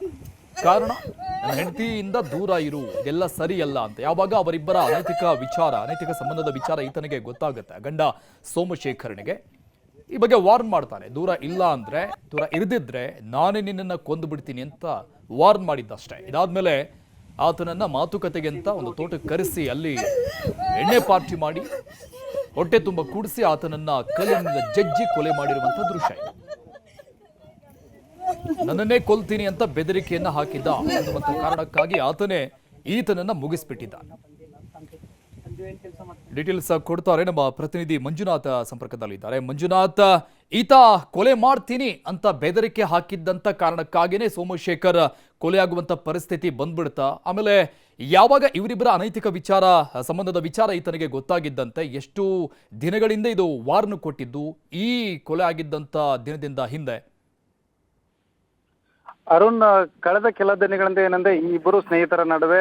ಕಾರಣ ನನ್ನ ಹೆಂಡತಿಯಿಂದ ದೂರ ಇರು, ಇದೆಲ್ಲ ಸರಿಯಲ್ಲ ಅಂತ. ಯಾವಾಗ ಅವರಿಬ್ಬರ ಅನೈತಿಕ ಸಂಬಂಧದ ವಿಚಾರ ಈತನಿಗೆ ಗೊತ್ತಾಗುತ್ತೆ, ಗಂಡ ಸೋಮಶೇಖರನಿಗೆ ಈ ಬಗ್ಗೆ ವಾರ್ನ್ ಮಾಡ್ತಾನೆ. ದೂರ ಇಲ್ಲ ಅಂದ್ರೆ, ದೂರ ಇರದಿದ್ರೆ ನಾನೇ ನಿನ್ನನ್ನ ಕೊಂದು ಬಿಡ್ತೀನಿ ಅಂತ ವಾರ್ನ್ ಮಾಡಿದ್ದಷ್ಟೇ. ಇದಾದ್ಮೇಲೆ ಆತನನ್ನ ಮಾತುಕತೆಗೆ ಅಂತ ಒಂದು ತೋಟಕ್ಕೆ ಕರೆಸಿ ಅಲ್ಲಿ ಎಣ್ಣೆ ಪಾರ್ಟಿ ಮಾಡಿ ಹೊಟ್ಟೆ ತುಂಬ ಕೂಡಿಸಿ ಆತನನ್ನ ಕಲ್ಲಿನಿಂದ ಜಜ್ಜಿ ಕೊಲೆ ಮಾಡಿರುವಂತ ದೃಶ್ಯ ಇದು. ನನ್ನನ್ನೇ ಕೊಲ್ತೀನಿ ಅಂತ ಬೆದರಿಕೆಯನ್ನ ಹಾಕಿದ್ದ ಅನ್ನುವಂಥ ಕಾರಣಕ್ಕಾಗಿ ಆತನೇ ಈತನನ್ನ ಮುಗಿಸ್ಬಿಟ್ಟಿದ್ದಾನೆ. ಡೀಟೇಲ್ಸ್ ಕೊಡ್ತಾರೆ ನಮ್ಮ ಪ್ರತಿನಿಧಿ ಮಂಜುನಾಥ್ ಸಂಪರ್ಕದಲ್ಲಿದ್ದಾರೆ. ಮಂಜುನಾಥ್, ಈತ ಕೊಲೆ ಮಾಡ್ತೀನಿ ಅಂತ ಬೆದರಿಕೆ ಹಾಕಿದ್ದಂತ ಕಾರಣಕ್ಕಾಗಿನೇ ಸೋಮಶೇಖರ್ ಕೊಲೆಯಾಗುವಂತ ಪರಿಸ್ಥಿತಿ ಬಂದ್ಬಿಡ್ತಾ. ಆಮೇಲೆ ಯಾವಾಗ ಇವರಿಬ್ಬರ ಅನೈತಿಕ ಸಂಬಂಧದ ವಿಚಾರ ಈತನಿಗೆ ಗೊತ್ತಾಗಿದ್ದಂತೆ ಎಷ್ಟು ದಿನಗಳಿಂದ ಇದು ವಾರ್ನ್ ಕೊಟ್ಟಿದ್ದು ಈ ಕೊಲೆ ಆಗಿದ್ದಂತ ದಿನದಿಂದ ಹಿಂದೆ? ಅರುಣ್, ಕಳೆದ ಕೆಲ ದಿನಗಳಿಂದ ಏನಂದ್ರೆ ಈ ಇಬ್ಬರು ಸ್ನೇಹಿತರ ನಡುವೆ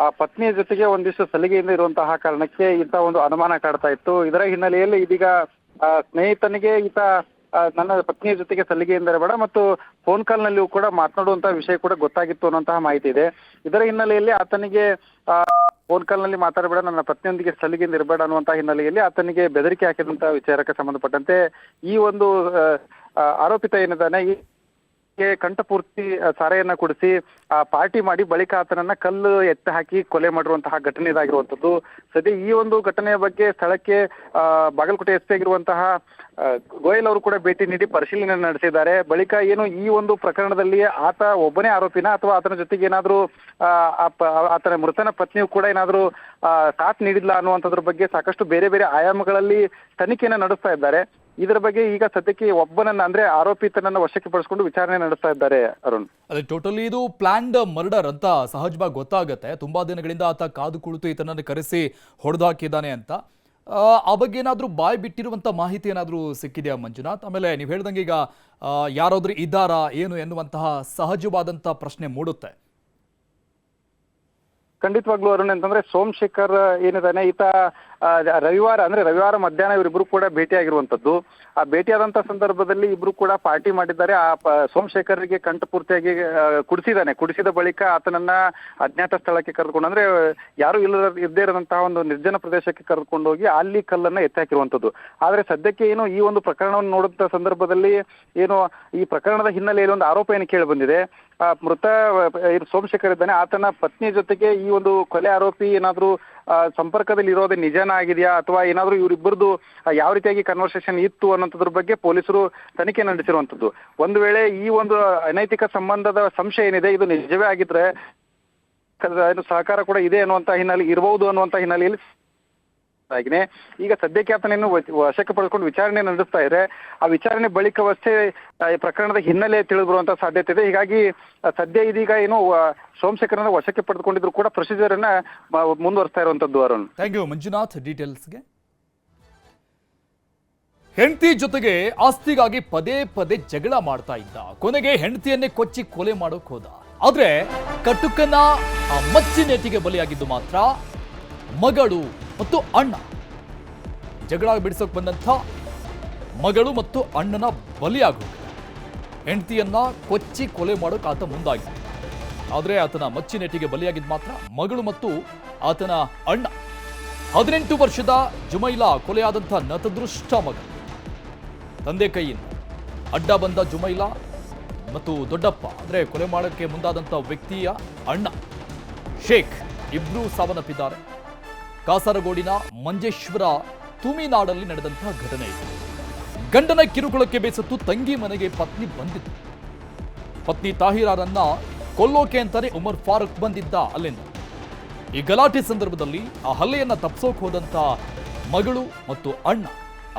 ಆ ಪತ್ನಿಯ ಜೊತೆಗೆ ಒಂದಿಷ್ಟು ಸಲಿಗೆಯಿಂದ ಇರುವಂತಹ ಕಾರಣಕ್ಕೆ ಈತ ಒಂದು ಅನುಮಾನ ಕಾಡ್ತಾ ಇತ್ತು. ಇದರ ಹಿನ್ನೆಲೆಯಲ್ಲಿ ಇದೀಗ ಸ್ನೇಹಿತನಿಗೆ ಈತ ನನ್ನ ಪತ್ನಿಯ ಜೊತೆಗೆ ಸಲಿಗೆಯಿಂದ ಇರಬೇಡ ಮತ್ತು ಫೋನ್ ಕಾಲ್ ನಲ್ಲಿಯೂ ಕೂಡ ಮಾತನಾಡುವಂತಹ ವಿಷಯ ಕೂಡ ಗೊತ್ತಾಗಿತ್ತು ಅನ್ನುವಂತಹ ಮಾಹಿತಿ ಇದೆ. ಇದರ ಹಿನ್ನೆಲೆಯಲ್ಲಿ ಆತನಿಗೆ ಫೋನ್ ಕಾಲ್ ನಲ್ಲಿ ಮಾತಾಡಬೇಡ, ನನ್ನ ಪತ್ನಿಯೊಂದಿಗೆ ಸಲಿಗೆಯಿಂದ ಇರಬೇಡ ಅನ್ನುವಂತಹ ಹಿನ್ನೆಲೆಯಲ್ಲಿ ಆತನಿಗೆ ಬೆದರಿಕೆ ಹಾಕಿದಂತಹ ವಿಚಾರಕ್ಕೆ ಸಂಬಂಧಪಟ್ಟಂತೆ ಈ ಒಂದು ಆರೋಪಿತ ಏನಿದ್ದಾನೆ ಕಂಠಪೂರ್ತಿ ಸಾರೆಯನ್ನ ಕುಡಿಸಿ ಪಾರ್ಟಿ ಮಾಡಿ ಬಳಿಕ ಆತನನ್ನ ಕಲ್ಲು ಎತ್ತಿ ಹಾಕಿ ಕೊಲೆ ಮಾಡಿರುವಂತಹ ಘಟನೆ ಇದಾಗಿರುವಂತದ್ದು. ಸದ್ಯ ಈ ಒಂದು ಘಟನೆಯ ಬಗ್ಗೆ ಸ್ಥಳಕ್ಕೆ ಬಾಗಲಕೋಟೆ ಎಸ್ ಪಿ ಆಗಿರುವಂತಹ ಗೋಯಲ್ ಅವರು ಕೂಡ ಭೇಟಿ ನೀಡಿ ಪರಿಶೀಲನೆ ನಡೆಸಿದ್ದಾರೆ. ಬಳಿಕ ಏನು ಈ ಒಂದು ಪ್ರಕರಣದಲ್ಲಿ ಆತ ಒಬ್ಬನೇ ಆರೋಪಿನ ಅಥವಾ ಆತನ ಜೊತೆಗೆ ಏನಾದ್ರೂ ಆತನ ಮೃತನ ಪತ್ನಿಯು ಕೂಡ ಏನಾದ್ರೂ ಸಾಥ್ ನೀಡಿಲ್ಲ ಅನ್ನುವಂಥದ್ರ ಬಗ್ಗೆ ಸಾಕಷ್ಟು ಬೇರೆ ಬೇರೆ ಆಯಾಮಗಳಲ್ಲಿ ತನಿಖೆಯನ್ನ ನಡೆಸ್ತಾ ಇದ್ದಾರೆ. ಇದರ ಬಗ್ಗೆ ಈಗ ಸದ್ಯಕ್ಕೆ ಒಬ್ಬನನ್ನ ಅಂದ್ರೆ ಆರೋಪಿತನನ್ನ ವಶಕ್ಕೆ ಪಡಿಸಿಕೊಂಡು ವಿಚಾರಣೆ ನಡೆಸ್ತಾ ಇದ್ದಾರೆ. ಅರುಣ್, ಅದೇ ಟೋಟಲಿ ಇದು ಪ್ಲಾನ್ಡ್ ಮರ್ಡರ್ ಅಂತ ಸಹಜವಾಗಿ ಗೊತ್ತಾಗುತ್ತೆ. ತುಂಬಾ ದಿನಗಳಿಂದ ಆತ ಕಾದು ಕುಳಿತು ಈತನನ್ನು ಕರೆಸಿ ಹೊಡೆದು ಹಾಕಿದ್ದಾನೆ ಅಂತ. ಆ ಬಗ್ಗೆ ಏನಾದ್ರೂ ಬಾಯ್ ಬಿಟ್ಟಿರುವಂತ ಮಾಹಿತಿ ಏನಾದ್ರೂ ಸಿಕ್ಕಿದೆಯಾ ಮಂಜುನಾಥ್? ಆಮೇಲೆ ನೀವು ಹೇಳ್ದಂಗೆ ಈಗ ಯಾರಾದ್ರೂ ಇದ್ದಾರಾ ಏನು ಎನ್ನುವಂತಹ ಸಹಜವಾದಂತ ಪ್ರಶ್ನೆ ಮೂಡುತ್ತೆ. ಖಂಡಿತವಾಗ್ಲೂ ಅರುಣ್, ಅಂತಂದ್ರೆ ಸೋಮಶೇಖರ್ ಏನಿದಾನೆ ಈತ ರವಿವಾರ ಮಧ್ಯಾಹ್ನ ಇವರಿಬ್ರು ಕೂಡ ಭೇಟಿಯಾಗಿರುವಂತದ್ದು. ಆ ಭೇಟಿಯಾದಂತ ಸಂದರ್ಭದಲ್ಲಿ ಇಬ್ರು ಕೂಡ ಪಾರ್ಟಿ ಮಾಡಿದ್ದಾರೆ. ಸೋಮಶೇಖರ್ಗೆ ಕಂಠಪೂರ್ತಿಯಾಗಿ ಕುಡಿಸಿದ ಬಳಿಕ ಆತನನ್ನ ಅಜ್ಞಾತ ಸ್ಥಳಕ್ಕೆ ಕರೆದುಕೊಂಡು ಅಂದ್ರೆ ಯಾರು ಇಲ್ಲದೇ ಇರದಂತಹ ಒಂದು ನಿರ್ಜನ ಪ್ರದೇಶಕ್ಕೆ ಕರೆದುಕೊಂಡು ಹೋಗಿ ಅಲ್ಲಿ ಕಲ್ಲನ್ನ ಎತ್ತಿ ಹಾಕಿರುವಂತದ್ದು. ಆದ್ರೆ ಸದ್ಯಕ್ಕೆ ಏನು ಈ ಒಂದು ಪ್ರಕರಣವನ್ನು ನೋಡುವಂತ ಸಂದರ್ಭದಲ್ಲಿ ಏನು ಈ ಪ್ರಕರಣದ ಹಿನ್ನೆಲೆಯಲ್ಲಿ ಒಂದು ಆರೋಪ ಏನು ಕೇಳಿ ಬಂದಿದೆ. ಮೃತ ಸೋಮಶೇಖರ್ ಇದ್ದಾನೆ, ಆತನ ಪತ್ನಿಯ ಜೊತೆಗೆ ಈ ಒಂದು ಕೊಲೆ ಆರೋಪಿ ಏನಾದ್ರೂ ಸಂಪರ್ಕದಲ್ಲಿ ಇರೋದೇ ನಿಜಾನ ಆಗಿದೆಯಾ ಅಥವಾ ಏನಾದ್ರೂ ಇವರಿಬ್ಬರದು ಯಾವ ರೀತಿಯಾಗಿ ಕನ್ವರ್ಸೇಷನ್ ಇತ್ತು ಅನ್ನೋದ್ರ ಬಗ್ಗೆ ಪೊಲೀಸರು ತನಿಖೆ ನಡೆಸಿರುವಂತದ್ದು. ಒಂದು ವೇಳೆ ಈ ಒಂದು ಅನೈತಿಕ ಸಂಬಂಧದ ಸಂಶಯ ಏನಿದೆ ಇದು ನಿಜವೇ ಆಗಿದ್ರೆ ಸಹಕಾರ ಕೂಡ ಇದೆ ಅನ್ನುವಂತ ಹಿನ್ನೆಲೆ ಇರಬಹುದು ಅನ್ನುವಂತ ಹಿನ್ನೆಲೆಯಲ್ಲಿ ಈಗ ಸದ್ಯಕ್ಕೆ ಆತನನ್ನು ವಶಕ್ಕೆ ಪಡೆದುಕೊಂಡು ವಿಚಾರಣೆ ನಡೆಸ್ತಾ ಇದೆ. ಆ ವಿಚಾರಣೆ ಬಳಿಕವಷ್ಟೇ ಪ್ರಕರಣದ ಹಿನ್ನೆಲೆ ತಿಳಿದು ಬರುವಂತ ಸಾಧ್ಯತೆ ಇದೆ. ಹೀಗಾಗಿ ಸದ್ಯ ಇದೀಗ ಏನು ಸೋಮಶೇಖರನ್ನ ವಶಕ್ಕೆ ಪಡೆದುಕೊಂಡಿದ್ರು ಕೂಡ ಪ್ರೊಸೀಜರ್ ಅನ್ನ ಮುಂದುವರಿಸ್ತಾ ಇರುವಂತದ್ದು. ಅರುಣ್, ಥ್ಯಾಂಕ್ ಯು ಮಂಜುನಾಥ್ ಡೀಟೇಲ್ಸ್ಗೆ. ಹೆಂಡತಿ ಜೊತೆಗೆ ಆಸ್ತಿಗಾಗಿ ಪದೇ ಪದೇ ಜಗಳ ಮಾಡ್ತಾ ಇದ್ದ. ಕೊನೆಗೆ ಹೆಂಡತಿಯನ್ನೇ ಕೊಚ್ಚಿ ಕೊಲೆ ಮಾಡೋಕ್ ಹೋದ. ಆದ್ರೆ ಕಟುಕನ ಆ ಮಚ್ಚಿನೇಟಿಗೆ ಬಲಿಯಾಗಿದ್ದು ಮಾತ್ರ ಮಗಳು ಮತ್ತು ಅಣ್ಣ. ಜಗಳ ಬಿಡಿಸೋಕೆ ಬಂದಂಥ ಮಗಳು ಮತ್ತು ಅಣ್ಣನ ಬಲಿಯಾಗೋದು. ಹೆಂಡತಿಯನ್ನ ಕೊಚ್ಚಿ ಕೊಲೆ ಮಾಡೋಕೆ ಆತ ಮುಂದಾಗಿದ್ದ. ಆದರೆ ಆತನ ಮಚ್ಚಿನೆಟ್ಟಿಗೆ ಬಲಿಯಾಗಿದ್ದು ಮಾತ್ರ ಮಗಳು ಮತ್ತು ಆತನ ಅಣ್ಣ. 18 ವರ್ಷದ ಜುಮೈಲಾ ಕೊಲೆಯಾದಂಥ ನತದೃಷ್ಟ ಮಗ. ತಂದೆ ಕೈಯಿಂದ ಅಡ್ಡ ಬಂದ ಜುಮೈಲಾ ಮತ್ತು ದೊಡ್ಡಪ್ಪ ಅಂದರೆ ಕೊಲೆ ಮಾಡೋಕ್ಕೆ ಮುಂದಾದಂಥ ವ್ಯಕ್ತಿಯ ಅಣ್ಣ ಶೇಖ್ ಇಬ್ರು ಸಾವನ್ನಪ್ಪಿದ್ದಾರೆ. ಕಾಸರಗೋಡಿನ ಮಂಜೇಶ್ವರ ತುಮಿನಾಡಲ್ಲಿ ನಡೆದಂತಹ ಘಟನೆ ಇದು. ಗಂಡನ ಕಿರುಕುಳಕ್ಕೆ ಬೇಸತ್ತು ತಂಗಿ ಮನೆಗೆ ಪತ್ನಿ ಬಂದಿತ್ತು. ಪತ್ನಿ ತಾಹಿರಾರನ್ನ ಕೊಲ್ಲೋಕೆ ಅಂತಾನೆ ಉಮರ್ ಫಾರೂಕ್ ಬಂದಿದ್ದ ಅಲ್ಲಿಂದ. ಈ ಗಲಾಟೆ ಸಂದರ್ಭದಲ್ಲಿ ಆ ಹಲ್ಲೆಯನ್ನ ತಪ್ಪಿಸೋಕೆ ಹೋದಂತ ಮಗಳು ಮತ್ತು ಅಣ್ಣ,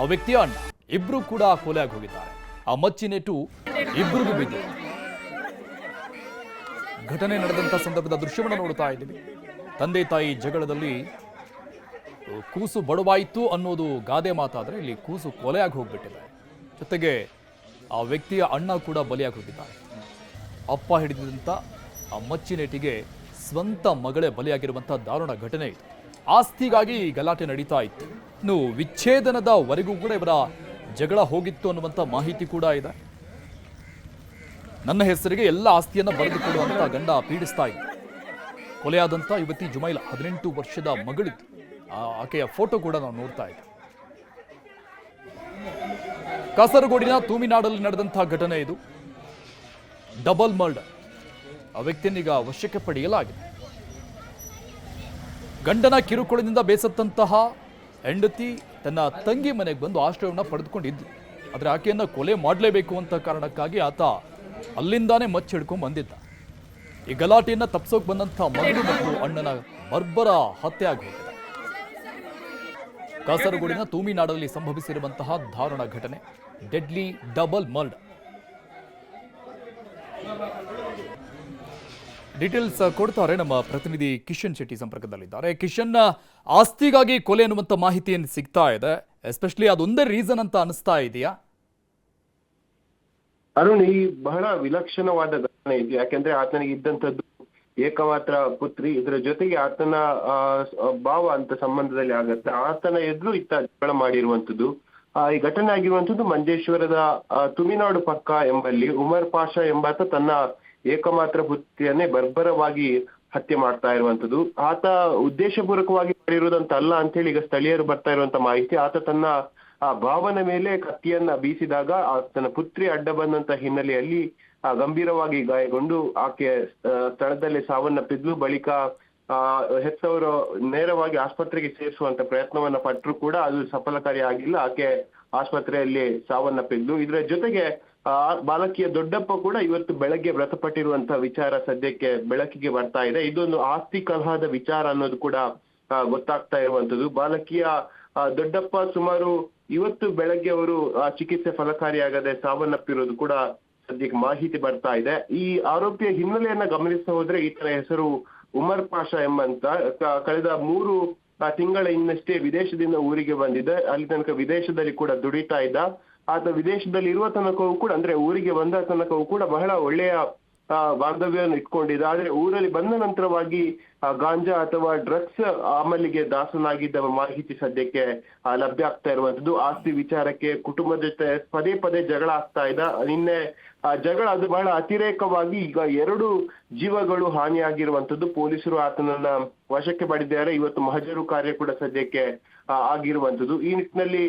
ಆ ವ್ಯಕ್ತಿಯ ಅಣ್ಣ ಇಬ್ರು ಕೂಡ ಕೊಲೆಯಾಗಿ ಹೋಗಿದ್ದಾರೆ. ಆ ಮಚ್ಚಿನೇಟು ಇಬ್ಬರಿಗೂ ಬಿದ್ದಿದೆ. ಘಟನೆ ನಡೆದಂತ ಸಂದರ್ಭದ ದೃಶ್ಯವನ್ನು ನೋಡ್ತಾ ಇದ್ದೀವಿ. ತಂದೆ ತಾಯಿ ಜಗಳದಲ್ಲಿ ಕೂಸು ಬಡವಾಯಿತು ಅನ್ನೋದು ಗಾದೆ ಮಾತಾದರೆ ಇಲ್ಲಿ ಕೂಸು ಕೊಲೆಯಾಗಿ ಹೋಗ್ಬಿಟ್ಟಿದೆ. ಜೊತೆಗೆ ಆ ವ್ಯಕ್ತಿಯ ಅಣ್ಣ ಕೂಡ ಬಲಿಯಾಗಿ ಹೋಗಿದ್ದಾರೆ. ಅಪ್ಪ ಹಿಡಿದಂಥ ಆ ಮಚ್ಚಿನೇಟಿಗೆ ಸ್ವಂತ ಮಗಳೇ ಬಲಿಯಾಗಿರುವಂಥ ದಾರುಣ ಘಟನೆ ಇದು. ಆಸ್ತಿಗಾಗಿ ಗಲಾಟೆ ನಡೀತಾ ಇತ್ತು. ಇನ್ನು ವಿಚ್ಛೇದನದವರೆಗೂ ಕೂಡ ಇವರ ಜಗಳ ಹೋಗಿತ್ತು ಅನ್ನುವಂಥ ಮಾಹಿತಿ ಕೂಡ ಇದೆ. ನನ್ನ ಹೆಸರಿಗೆ ಎಲ್ಲ ಆಸ್ತಿಯನ್ನು ಬರೆದುಕೊಡುವಂತ ಗಂಡ ಪೀಡಿಸ್ತಾ ಇದ್ದ. ಕೊಲೆಯಾದಂಥ ಯುವತಿ ಜುಮೈಲಾ 18 ವರ್ಷದ ಮಗಳಿದ್ದು. ಆಕೆಯ ಫೋಟೋ ಕೂಡ ನಾವು ನೋಡ್ತಾ ಇದ್ದೆ. ಕಾಸರಗೋಡಿನ ತೂಮಿನಾಡಲ್ಲಿ ನಡೆದಂತಹ ಘಟನೆ ಇದು. Double murder. ಆ ವ್ಯಕ್ತಿಯನ್ನೀಗ ವಶಕ್ಕೆ ಪಡೆಯಲಾಗಿದೆ. ಗಂಡನ ಕಿರುಕುಳದಿಂದ ಬೇಸತ್ತಂತಹ ಹೆಂಡತಿ ತನ್ನ ತಂಗಿ ಮನೆಗೆ ಬಂದು ಆಶ್ರಯವನ್ನು ಪಡೆದುಕೊಂಡಿದ್ದು. ಆದರೆ ಆಕೆಯನ್ನ ಕೊಲೆ ಮಾಡಲೇಬೇಕು ಅಂತ ಕಾರಣಕ್ಕಾಗಿ ಆತ ಅಲ್ಲಿಂದಾನೇ ಮಚ್ಚಿಡ್ಕೊಂಡು ಬಂದಿದ್ದ. ಈ ಗಲಾಟೆಯನ್ನ ತಪ್ಪಿಸೋಕೆ ಬಂದಂಥ ಮಗು ಮತ್ತು ಅಣ್ಣನ ಬರ್ಬರ ಹತ್ಯೆ ಆಗಿ ಹೋಗಿದೆ. ಕಾಸರಗೋಡಿನ ತೂಮಿನಾಡಲ್ಲಿ ಸಂಭವಿಸಿರುವಂತಹ ದಾರುಣ ಘಟನೆ, ಡೆಡ್ಲಿ ಡಬಲ್ ಮರ್ಡರ್. ಡೀಟೇಲ್ಸ್ ಕೊಡ್ತಾರೆ ನಮ್ಮ ಪ್ರತಿನಿಧಿ ಕಿಶನ್ ಶೆಟ್ಟಿ ಸಂಪರ್ಕದಲ್ಲಿದ್ದಾರೆ. ಕಿಶನ್, ಆಸ್ತಿಗಾಗಿ ಕೊಲೆ ಅನ್ನುವಂಥ ಮಾಹಿತಿ ಏನು ಸಿಗ್ತಾ ಇದೆ, ಎಸ್ಪೆಷಲಿ ಅದೊಂದೇ ರೀಸನ್ ಅಂತ ಅನಿಸ್ತಾ ಇದೆಯಾ? ಅರುಣ್, ಈ ಬಹಳ ವಿಲಕ್ಷಣವಾದ ಘಟನೆ ಇದೆ. ಯಾಕೆಂದ್ರೆ ಆತನಿಗೆ ಇದ್ದಂಥದ್ದು ಏಕಮಾತ್ರ ಪುತ್ರಿ, ಇದರ ಜೊತೆಗೆ ಆತನ ಭಾವ ಅಂತ ಸಂಬಂಧದಲ್ಲಿ ಆಗತ್ತೆ. ಆತನ ಎದುರು ಇತ್ತ ಜಗಳ ಮಾಡಿರುವಂತದ್ದು. ಈ ಘಟನೆ ಆಗಿರುವಂತದ್ದು ಮಂಜೇಶ್ವರದ ತುಮಿನಾಡು ಪಕ್ಕ ಎಂಬಲ್ಲಿ ಉಮರ್ ಪಾಷಾ ಎಂಬಾತ ತನ್ನ ಏಕಮಾತ್ರ ಪುತ್ರಿಯನ್ನೇ ಬರ್ಬರವಾಗಿ ಹತ್ಯೆ ಮಾಡ್ತಾ ಇರುವಂತದ್ದು. ಆತ ಉದ್ದೇಶಪೂರ್ವಕವಾಗಿ ಮಾಡಿರುವುದಂತ ಅಲ್ಲ ಅಂತ ಹೇಳಿ ಈಗ ಸ್ಥಳೀಯರು ಬರ್ತಾ ಇರುವಂತ ಮಾಹಿತಿ. ಆತ ತನ್ನ ಭಾವನ ಮೇಲೆ ಕತ್ತಿಯನ್ನ ಬೀಸಿದಾಗ ಆತನ ಪುತ್ರಿ ಅಡ್ಡ ಬಂದಂತ ಹಿನ್ನೆಲೆಯಲ್ಲಿ ಗಂಭೀರವಾಗಿ ಗಾಯಗೊಂಡು ಆಕೆ ಸ್ಥಳದಲ್ಲೇ ಸಾವನ್ನಪ್ಪಿದ್ಲು. ಬಳಿಕ ಹೆತ್ತವರು ನೇರವಾಗಿ ಆಸ್ಪತ್ರೆಗೆ ಸೇರಿಸುವಂತ ಪ್ರಯತ್ನವನ್ನ ಪಟ್ಟರು ಕೂಡ ಅದು ಸಫಲಕಾರಿ ಆಗಿಲ್ಲ. ಆಕೆ ಆಸ್ಪತ್ರೆಯಲ್ಲಿ ಸಾವನ್ನಪ್ಪಿದ್ಲು. ಇದರ ಜೊತೆಗೆ ಬಾಲಕಿಯ ದೊಡ್ಡಪ್ಪ ಕೂಡ ಇವತ್ತು ಬೆಳಗ್ಗೆ ಮೃತಪಟ್ಟಿರುವಂತಹ ವಿಚಾರ ಸದ್ಯಕ್ಕೆ ಬೆಳಕಿಗೆ ಬರ್ತಾ ಇದೆ. ಇದೊಂದು ಆಸ್ತಿ ಕಲಹದ ವಿಚಾರ ಅನ್ನೋದು ಕೂಡ ಗೊತ್ತಾಗ್ತಾ ಇರುವಂತದ್ದು. ಬಾಲಕಿಯ ದೊಡ್ಡಪ್ಪ ಸುಮಾರು ಇವತ್ತು ಬೆಳಗ್ಗೆ ಅವರು ಚಿಕಿತ್ಸೆ ಫಲಕಾರಿಯಾಗದೆ ಸಾವನ್ನಪ್ಪಿರೋದು ಕೂಡ ಸದ್ಯಕ್ಕೆ ಮಾಹಿತಿ ಬರ್ತಾ ಇದೆ. ಈ ಆರೋಪಿಯ ಹಿನ್ನೆಲೆಯನ್ನ ಗಮನಿಸ್ತಾ ಹೋದ್ರೆ ಈತನ ಹೆಸರು ಉಮರ್ ಪಾಷಾ ಎಂಬಂತ. ಕಳೆದ 3 ತಿಂಗಳ ಇನ್ನಷ್ಟೇ ವಿದೇಶದಿಂದ ಊರಿಗೆ ಬಂದಿದ್ದ. ಅಲ್ಲಿ ತನಕ ವಿದೇಶದಲ್ಲಿ ಕೂಡ ದುಡಿತಾ ಇದ್ದ. ಆತ ವಿದೇಶದಲ್ಲಿ ಇರುವ ತನಕವೂ ಕೂಡ, ಅಂದ್ರೆ ಊರಿಗೆ ಬಂದ ತನಕವೂ ಕೂಡ ಬಹಳ ಒಳ್ಳೆಯ ಬಾಂಧವ್ಯವನ್ನು ಇಟ್ಕೊಂಡಿದ್ದ. ಆದ್ರೆ ಊರಲ್ಲಿ ಬಂದ ನಂತರವಾಗಿ ಗಾಂಜಾ ಅಥವಾ ಡ್ರಗ್ಸ್ ಅಮಲಿಗೆ ದಾಸನಾಗಿದ್ದ ಮಾಹಿತಿ ಸದ್ಯಕ್ಕೆ ಲಭ್ಯ ಆಗ್ತಾ ಇರುವಂತದ್ದು. ಆಸ್ತಿ ವಿಚಾರಕ್ಕೆ ಕುಟುಂಬದ ಜೊತೆ ಪದೇ ಪದೇ ಜಗಳ ಆಗ್ತಾ ಇದ್ದ. ನಿನ್ನೆ ಜಗಳ ಅದು ಬಹಳ ಅತಿರೇಕವಾಗಿ ಈಗ 2 ಜೀವಗಳು ಹಾನಿಯಾಗಿರುವಂತದ್ದು. ಪೊಲೀಸರು ಆತನನ್ನ ವಶಕ್ಕೆ ಪಡೆದಿದ್ದಾರೆ. ಇವತ್ತು ಮಹಜರು ಕಾರ್ಯ ಕೂಡ ಸದ್ಯಕ್ಕೆ ಆಗಿರುವಂತದ್ದು. ಈ ನಿಟ್ಟಿನಲ್ಲಿ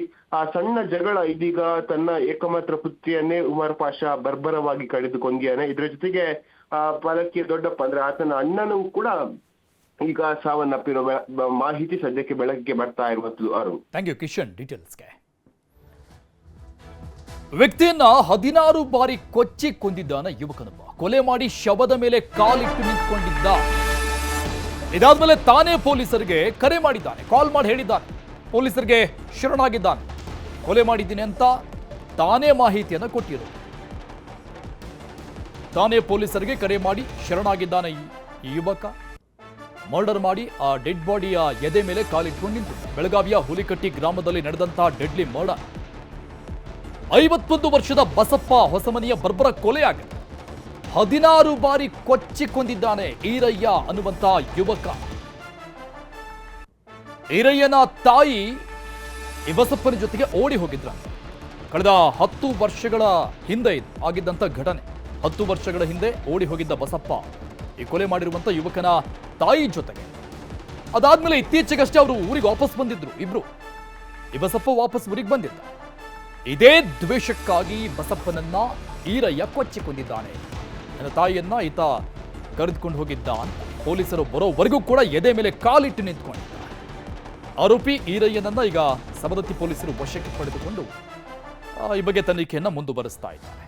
ಸಣ್ಣ ಜಗಳ ಇದೀಗ ತನ್ನ ಏಕಮಾತ್ರ ಪುತ್ರಿಯನ್ನೇ ಉಮರ್ ಪಾಷಾ ಬರ್ಬರವಾಗಿ ಕಳೆದುಕೊಂಡಿದ್ದಾನೆ. ಇದರ ಜೊತೆಗೆ ಬಾಲಕಿಯ ದೊಡ್ಡಪ್ಪ ಅಂದ್ರೆ ಆತನ ಅಣ್ಣನೂ ಕೂಡ ಈಗ ಸಾವನ್ನಪ್ಪಿರೋ ಮಾಹಿತಿ ಸದ್ಯಕ್ಕೆ ಬೆಳಕಿಗೆ ಬರ್ತಾ ಇರುವಂತದ್ದು. ಅರುಣ್, ಥ್ಯಾಂಕ್ ಯು ಕಿಶನ್ ಡೀಟೇಲ್ಸ್ಗೆ. ವ್ಯಕ್ತಿಯನ್ನ 16 ಬಾರಿ ಕೊಚ್ಚಿ ಕೊಂದಿದ್ದಾನ ಯುವಕನೊಬ್ಬ. ಕೊಲೆ ಮಾಡಿ ಶವದ ಮೇಲೆ ಕಾಲಿಟ್ಟು ನಿಂತ್ಕೊಂಡಿದ್ದ. ಇದಾದ್ಮೇಲೆ ತಾನೇ ಪೊಲೀಸರಿಗೆ ಕರೆ ಮಾಡಿದ್ದಾನೆ, ಕಾಲ್ ಮಾಡಿ ಹೇಳಿದ್ದಾನೆ, ಪೊಲೀಸರಿಗೆ ಶರಣಾಗಿದ್ದಾನೆ. ಕೊಲೆ ಮಾಡಿದ್ದೀನಿ ಅಂತ ತಾನೇ ಮಾಹಿತಿಯನ್ನು ಕೊಟ್ಟಿರು. ತಾನೇ ಪೊಲೀಸರಿಗೆ ಕರೆ ಮಾಡಿ ಶರಣಾಗಿದ್ದಾನೆ ಈ ಯುವಕ. ಮರ್ಡರ್ ಮಾಡಿ ಆ ಡೆಡ್ ಬಾಡಿಯ ಎದೆ ಮೇಲೆ ಕಾಲಿಟ್ಕೊಂಡು ನಿಂತು. ಬೆಳಗಾವಿಯ ಹುಲಿಕಟ್ಟಿ ಗ್ರಾಮದಲ್ಲಿ ನಡೆದಂತಹ ಡೆಡ್ಲಿ ಮರ್ಡರ್. 51 ವರ್ಷದ ಬಸಪ್ಪ ಹೊಸಮನಿಯ ಬರ್ಬರ ಕೊಲೆಯಾಗಿದೆ. 16 ಬಾರಿ ಕೊಚ್ಚಿ ಕೊಂದಿದ್ದಾನೆ ಈರಯ್ಯ ಅನ್ನುವಂತ ಯುವಕ. ಈರಯ್ಯನ ತಾಯಿ ಈ ಬಸಪ್ಪನ ಜೊತೆಗೆ ಓಡಿ ಹೋಗಿದ್ರಂತೆ. ಕಳೆದ 10 ವರ್ಷಗಳ ಹಿಂದೆ ಇದು ಆಗಿದ್ದಂತ ಘಟನೆ. 10 ವರ್ಷಗಳ ಹಿಂದೆ ಓಡಿ ಹೋಗಿದ್ದ ಬಸಪ್ಪ ಈ ಕೊಲೆ ಮಾಡಿರುವಂತ ಯುವಕನ ತಾಯಿ ಜೊತೆಗೆ. ಅದಾದ್ಮೇಲೆ ಇತ್ತೀಚೆಗಷ್ಟೇ ಅವರು ಊರಿಗೆ ವಾಪಸ್ ಬಂದಿದ್ರು ಇಬ್ರು. ಈ ಬಸಪ್ಪ ವಾಪಸ್ ಊರಿಗೆ ಬಂದಿದ್ದ. ಇದೇ ದ್ವೇಷಕ್ಕಾಗಿ ಬಸಪ್ಪನನ್ನ ಈರಯ್ಯ ಕೊಚ್ಚಿಕೊಂಡಿದ್ದಾನೆ. ನನ್ನ ತಾಯಿಯನ್ನ ಈತ ಕರೆದುಕೊಂಡು ಹೋಗಿದ್ದ ಅಂತ ಪೊಲೀಸರು ಬರೋವರೆಗೂ ಕೂಡ ಎದೆ ಮೇಲೆ ಕಾಲಿಟ್ಟು ನಿಂತ್ಕೊಂಡಿದ್ದ. ಆರೋಪಿ ಈರಯ್ಯನನ್ನ ಈಗ ಸವದತ್ತಿ ಪೊಲೀಸರು ವಶಕ್ಕೆ ಪಡೆದುಕೊಂಡು ಈ ಬಗ್ಗೆ ತನಿಖೆಯನ್ನ ಮುಂದುವರಿಸ್ತಾ ಇದ್ದಾರೆ.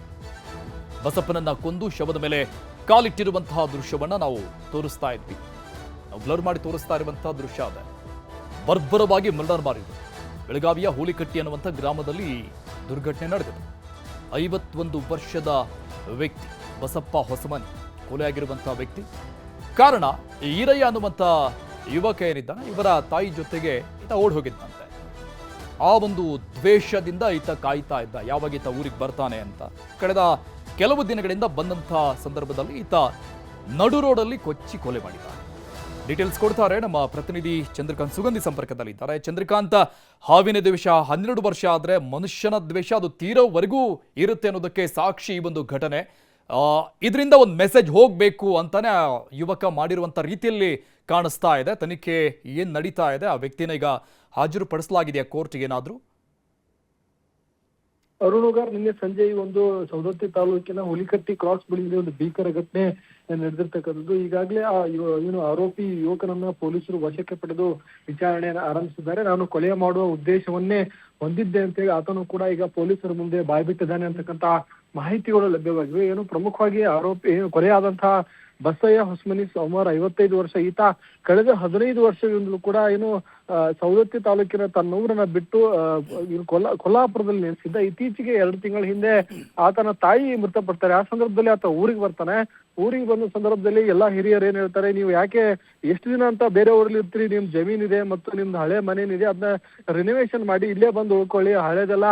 ಬಸಪ್ಪನನ್ನ ಕೊಂದು ಶವದ ಮೇಲೆ ಕಾಲಿಟ್ಟಿರುವಂತಹ ದೃಶ್ಯವನ್ನ ನಾವು ತೋರಿಸ್ತಾ ಇದ್ವಿ. ನಾವು ಬ್ಲರ್ ಮಾಡಿ ತೋರಿಸ್ತಾ ಇರುವಂತಹ ದೃಶ್ಯ ಅದ. ಬರ್ಬರವಾಗಿ ಮರ್ಡರ್ ಮಾಡಿದ್ರು. ಬೆಳಗಾವಿಯ ಹೂಲಿಕಟ್ಟಿ ಅನ್ನುವಂಥ ಗ್ರಾಮದಲ್ಲಿ ದುರ್ಘಟನೆ ನಡೆದಿದೆ. 51 ವರ್ಷದ ವ್ಯಕ್ತಿ ಬಸಪ್ಪ ಹೊಸಮನಿ ಕೊಲೆಯಾಗಿರುವಂತಹ ವ್ಯಕ್ತಿ. ಕಾರಣ ಈರಯ್ಯ ಅನ್ನುವಂಥ ಯುವಕ ಏನಿದ್ದಾನೆ, ಇವರ ತಾಯಿ ಜೊತೆಗೆ ಈತ ಓಡಿ ಹೋಗಿದ್ದಂತೆ. ಆ ಒಂದು ದ್ವೇಷದಿಂದ ಈತ ಕಾಯ್ತಾ ಇದ್ದ ಯಾವಾಗ ಈತ ಊರಿಗೆ ಬರ್ತಾನೆ ಅಂತ. ಕಳೆದ ಕೆಲವು ದಿನಗಳಿಂದ ಬಂದಂಥ ಸಂದರ್ಭದಲ್ಲಿ ಈತ ನಡು ರೋಡಲ್ಲಿ ಕೊಚ್ಚಿ ಕೊಲೆ ಮಾಡಿದ್ದಾನೆ. ಡೀಟೇಲ್ಸ್ ಕೊಡ್ತಾರೆ ನಮ್ಮ ಪ್ರತಿನಿಧಿ ಚಂದ್ರಕಾಂತ್ ಸುಗಂಧಿ ಸಂಪರ್ಕದಲ್ಲಿದ್ದಾರೆ. ಚಂದ್ರಕಾಂತ್, ಹಾವಿನ ದ್ವೇಷ 12 ವರ್ಷ ಆದರೆ ಮನುಷ್ಯನ ದ್ವೇಷ ಅದು ತೀರೋವರೆಗೂ ಇರುತ್ತೆ ಅನ್ನೋದಕ್ಕೆ ಸಾಕ್ಷಿ ಈ ಒಂದು ಘಟನೆ. ಇದರಿಂದ ಒಂದು ಮೆಸೇಜ್ ಹೋಗಬೇಕು ಅಂತಾನೆ ಆ ಯುವಕ ಮಾಡಿರುವಂಥ ರೀತಿಯಲ್ಲಿ ಕಾಣಿಸ್ತಾ ಇದೆ. ತನಿಖೆ ಏನು ನಡೀತಾ ಇದೆ, ಆ ವ್ಯಕ್ತಿನ ಈಗ ಹಾಜರುಪಡಿಸಲಾಗಿದೆಯಾ ಕೋರ್ಟ್ಗೆ ಏನಾದರೂ? ಅರುಣ್, ನಿನ್ನೆ ಸಂಜೆ ಒಂದು ಸವದತ್ತಿ ತಾಲೂಕಿನ ಹುಲಿಕಟ್ಟಿ ಕ್ರಾಸ್ ಬಳಿ ಒಂದು ಭೀಕರ ಘಟನೆ ನಡೆದಿರ್ತಕ್ಕಂಥದ್ದು. ಈಗಾಗಲೇ ಏನು ಆರೋಪಿ ಯುವಕನನ್ನ ಪೊಲೀಸರು ವಶಕ್ಕೆ ಪಡೆದು ವಿಚಾರಣೆಯನ್ನು ಆರಂಭಿಸಿದ್ದಾರೆ. ನಾನು ಕೊಲೆ ಮಾಡುವ ಉದ್ದೇಶವನ್ನೇ ಹೊಂದಿದ್ದೆ ಅಂತೇಳಿ ಆತನು ಕೂಡ ಈಗ ಪೊಲೀಸರ ಮುಂದೆ ಬಾಯ್ಬಿಟ್ಟಿದ್ದಾನೆ ಅಂತಕ್ಕಂತ ಮಾಹಿತಿಗಳು ಲಭ್ಯವಾಗಿವೆ. ಏನು ಪ್ರಮುಖವಾಗಿ ಆರೋಪಿ ಕೊಲೆಯಾದಂತಹ ಬಸಯ್ಯ ಹೊಸ್ಮನಿ ಸುಮಾರು 55 ವರ್ಷ. ಈತ ಕಳೆದ 15 ವರ್ಷಗಳಿಂದಲೂ ಕೂಡ ಏನು ಸವದತ್ತಿ ತಾಲೂಕಿನ ತನ್ನೂರನ್ನ ಬಿಟ್ಟು ಕೊಲ್ಲಾಪುರದಲ್ಲಿ ನೆಲೆಸಿದ್ದ. ಇತ್ತೀಚೆಗೆ 2 ತಿಂಗಳ ಹಿಂದೆ ಆತನ ತಾಯಿ ಮೃತಪಡ್ತಾರೆ. ಆ ಸಂದರ್ಭದಲ್ಲಿ ಆತ ಊರಿಗೆ ಬರ್ತಾನೆ. ಊರಿಗೆ ಬಂದ ಸಂದರ್ಭದಲ್ಲಿ ಎಲ್ಲಾ ಹಿರಿಯರು ಏನ್ ಹೇಳ್ತಾರೆ, ನೀವು ಯಾಕೆ ಎಷ್ಟು ದಿನ ಅಂತ ಬೇರೆ ಊರಲ್ಲಿ ಇರ್ತೀರಿ, ನಿಮ್ ಜಮೀನಿದೆ ಮತ್ತು ನಿಮ್ದು ಹಳೆ ಮನೇನಿದೆ, ಅದನ್ನ ರಿನೋವೇಷನ್ ಮಾಡಿ ಇಲ್ಲೇ ಬಂದು ಉಳ್ಕೊಳ್ಳಿ, ಹಳೇದೆಲ್ಲ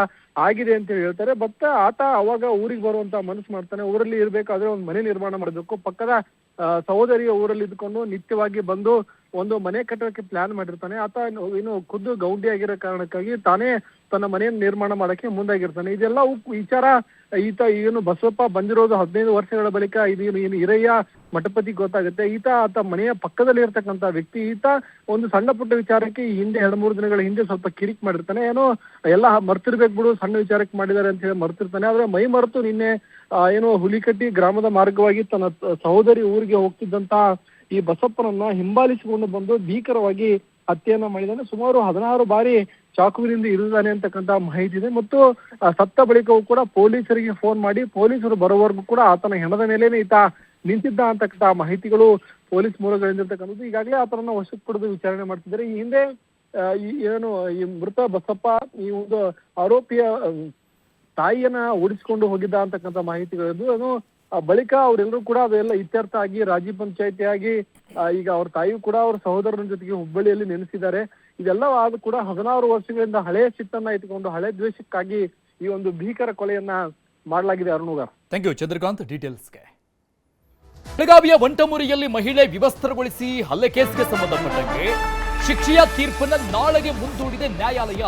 ಆಗಿದೆ ಅಂತ ಹೇಳ್ತಾರೆ. ಬಟ್ ಆತ ಅವಾಗ ಊರಿಗೆ ಬರುವಂತ ಮನಸ್ಸು ಮಾಡ್ತಾನೆ. ಊರಲ್ಲಿ ಇರ್ಬೇಕಾದ್ರೆ ಒಂದು ಮನೆ ನಿರ್ಮಾಣ ಮಾಡಬೇಕು. ಪಕ್ಕದ ಸಹೋದರಿಯ ಊರಲ್ಲಿ ಇದ್ಕೊಂಡು ನಿತ್ಯವಾಗಿ ಬಂದು ಒಂದು ಮನೆ ಕಟ್ಟೋಕೆ ಪ್ಲಾನ್ ಮಾಡಿರ್ತಾನೆ. ಆತ ಏನು ಖುದ್ದು ಗೌಂಡಿ ಆಗಿರೋ ಕಾರಣಕ್ಕಾಗಿ ತಾನೇ ತನ್ನ ಮನೆಯನ್ನು ನಿರ್ಮಾಣ ಮಾಡಕ್ಕೆ ಮುಂದಾಗಿರ್ತಾನೆ. ಇದೆಲ್ಲ ವಿಚಾರ ಈತ ಏನು ಬಸವಪ್ಪ ಬಂದಿರೋದು 15 ವರ್ಷಗಳ ಬಳಿಕ ಇದು ಏನು ಹಿರಯ್ಯ ಮಠಪತಿ ಗೊತ್ತಾಗುತ್ತೆ. ಆತ ಮನೆಯ ಪಕ್ಕದಲ್ಲಿ ಇರ್ತಕ್ಕಂಥ ವ್ಯಕ್ತಿ. ಈತ ಒಂದು ಸಣ್ಣ ಪುಟ್ಟ ವಿಚಾರಕ್ಕೆ ಈ ಹಿಂದೆ 2-3 ದಿನಗಳ ಹಿಂದೆ ಸ್ವಲ್ಪ ಕಿರಿಕ್ ಮಾಡಿರ್ತಾನೆ. ಏನೋ ಎಲ್ಲ ಮರ್ತಿರ್ಬೇಕು ಬಿಡು, ಸಣ್ಣ ವಿಚಾರಕ್ಕೆ ಮಾಡಿದ್ದಾರೆ ಅಂತ ಹೇಳಿ ಮರ್ತಿರ್ತಾನೆ. ಆದ್ರೆ ಮೈ ಮರೆತು ನಿನ್ನೆ ಏನು ಹುಲಿಕಟ್ಟಿ ಗ್ರಾಮದ ಮಾರ್ಗವಾಗಿ ತನ್ನ ಸಹೋದರಿ ಊರಿಗೆ ಹೋಗ್ತಿದ್ದಂತ ಈ ಬಸಪ್ಪನನ್ನ ಹಿಂಬಾಲಿಸಿಕೊಂಡು ಬಂದು ಭೀಕರವಾಗಿ ಹತ್ಯೆಯನ್ನ ಮಾಡಿದ್ದಾನೆ. ಸುಮಾರು 16 ಬಾರಿ ಚಾಕುವಿನಿಂದ ಇರಿದಾನೆ ಅಂತಕ್ಕಂಥ ಮಾಹಿತಿ ಇದೆ. ಮತ್ತು ಸತ್ತ ಬಳಿಕವೂ ಕೂಡ ಪೊಲೀಸರಿಗೆ ಫೋನ್ ಮಾಡಿ ಪೊಲೀಸರು ಬರೋವರೆಗೂ ಕೂಡ ಆತನ ಹೆಣದ ಮೇಲೇನೆ ಈತ ನಿಂತಿದ್ದ ಅಂತಕ್ಕಂಥ ಮಾಹಿತಿಗಳು ಪೊಲೀಸ್ ಮೂಲಗಳಿಂದಿರ್ತಕ್ಕಂಥದ್ದು. ಈಗಾಗಲೇ ಆತನನ್ನ ವಶಕ್ಕೆ ಪಡೆದು ವಿಚಾರಣೆ ಮಾಡ್ತಿದ್ದಾರೆ. ಈ ಹಿಂದೆ ಈ ಮೃತ ಬಸಪ್ಪ ಈ ಒಂದು ಆರೋಪಿಯ ತಾಯಿಯನ್ನ ಓಡಿಸಿಕೊಂಡು ಹೋಗಿದ್ದ ಅಂತಕ್ಕಂಥ ಮಾಹಿತಿಗಳಿದ್ದು. ಅದು ಬಳಿಕ ಅವರೆಲ್ಲರೂ ಕೂಡ ಅದೆಲ್ಲ ಇತ್ಯರ್ಥ ಆಗಿ ರಾಜಿ ಪಂಚಾಯತಿ ಆಗಿ ಈಗ ಅವ್ರ ತಾಯಿಯು ಕೂಡ ಅವ್ರ ಸಹೋದರನ ಜೊತೆಗೆ ಹುಬ್ಬಳ್ಳಿಯಲ್ಲಿ ನೆಲೆಸಿದ್ದಾರೆ. ಇದೆಲ್ಲ ಆದ್ರೂ ಕೂಡ 16 ವರ್ಷಗಳಿಂದ ಹಳೆಯ ಸಿಟ್ಟನ್ನ ಇಟ್ಕೊಂಡು ಹಳೆ ದ್ವೇಷಕ್ಕಾಗಿ ಈ ಒಂದು ಭೀಕರ ಕೊಲೆಯನ್ನ ಮಾಡಲಾಗಿದೆ. ಅರುಣುಗ, ಥ್ಯಾಂಕ್ ಯು ಚಂದ್ರಕಾಂತ್ ಡೀಟೇಲ್ಸ್ಗೆ. ಬೆಳಗಾವಿಯ ವಂಟಮುರಿಯಲ್ಲಿ ಮಹಿಳೆ ವಿವಸ್ತ್ರಗೊಳಿಸಿ ಹಲ್ಲೆ ಕೇಸ್ಗೆ ಸಂಬಂಧಪಟ್ಟಂತೆ ಶಿಕ್ಷೆಯ ತೀರ್ಪನ್ನ ನಾಳೆಗೆ ಮುಂದೂಡಿದೆ ನ್ಯಾಯಾಲಯ.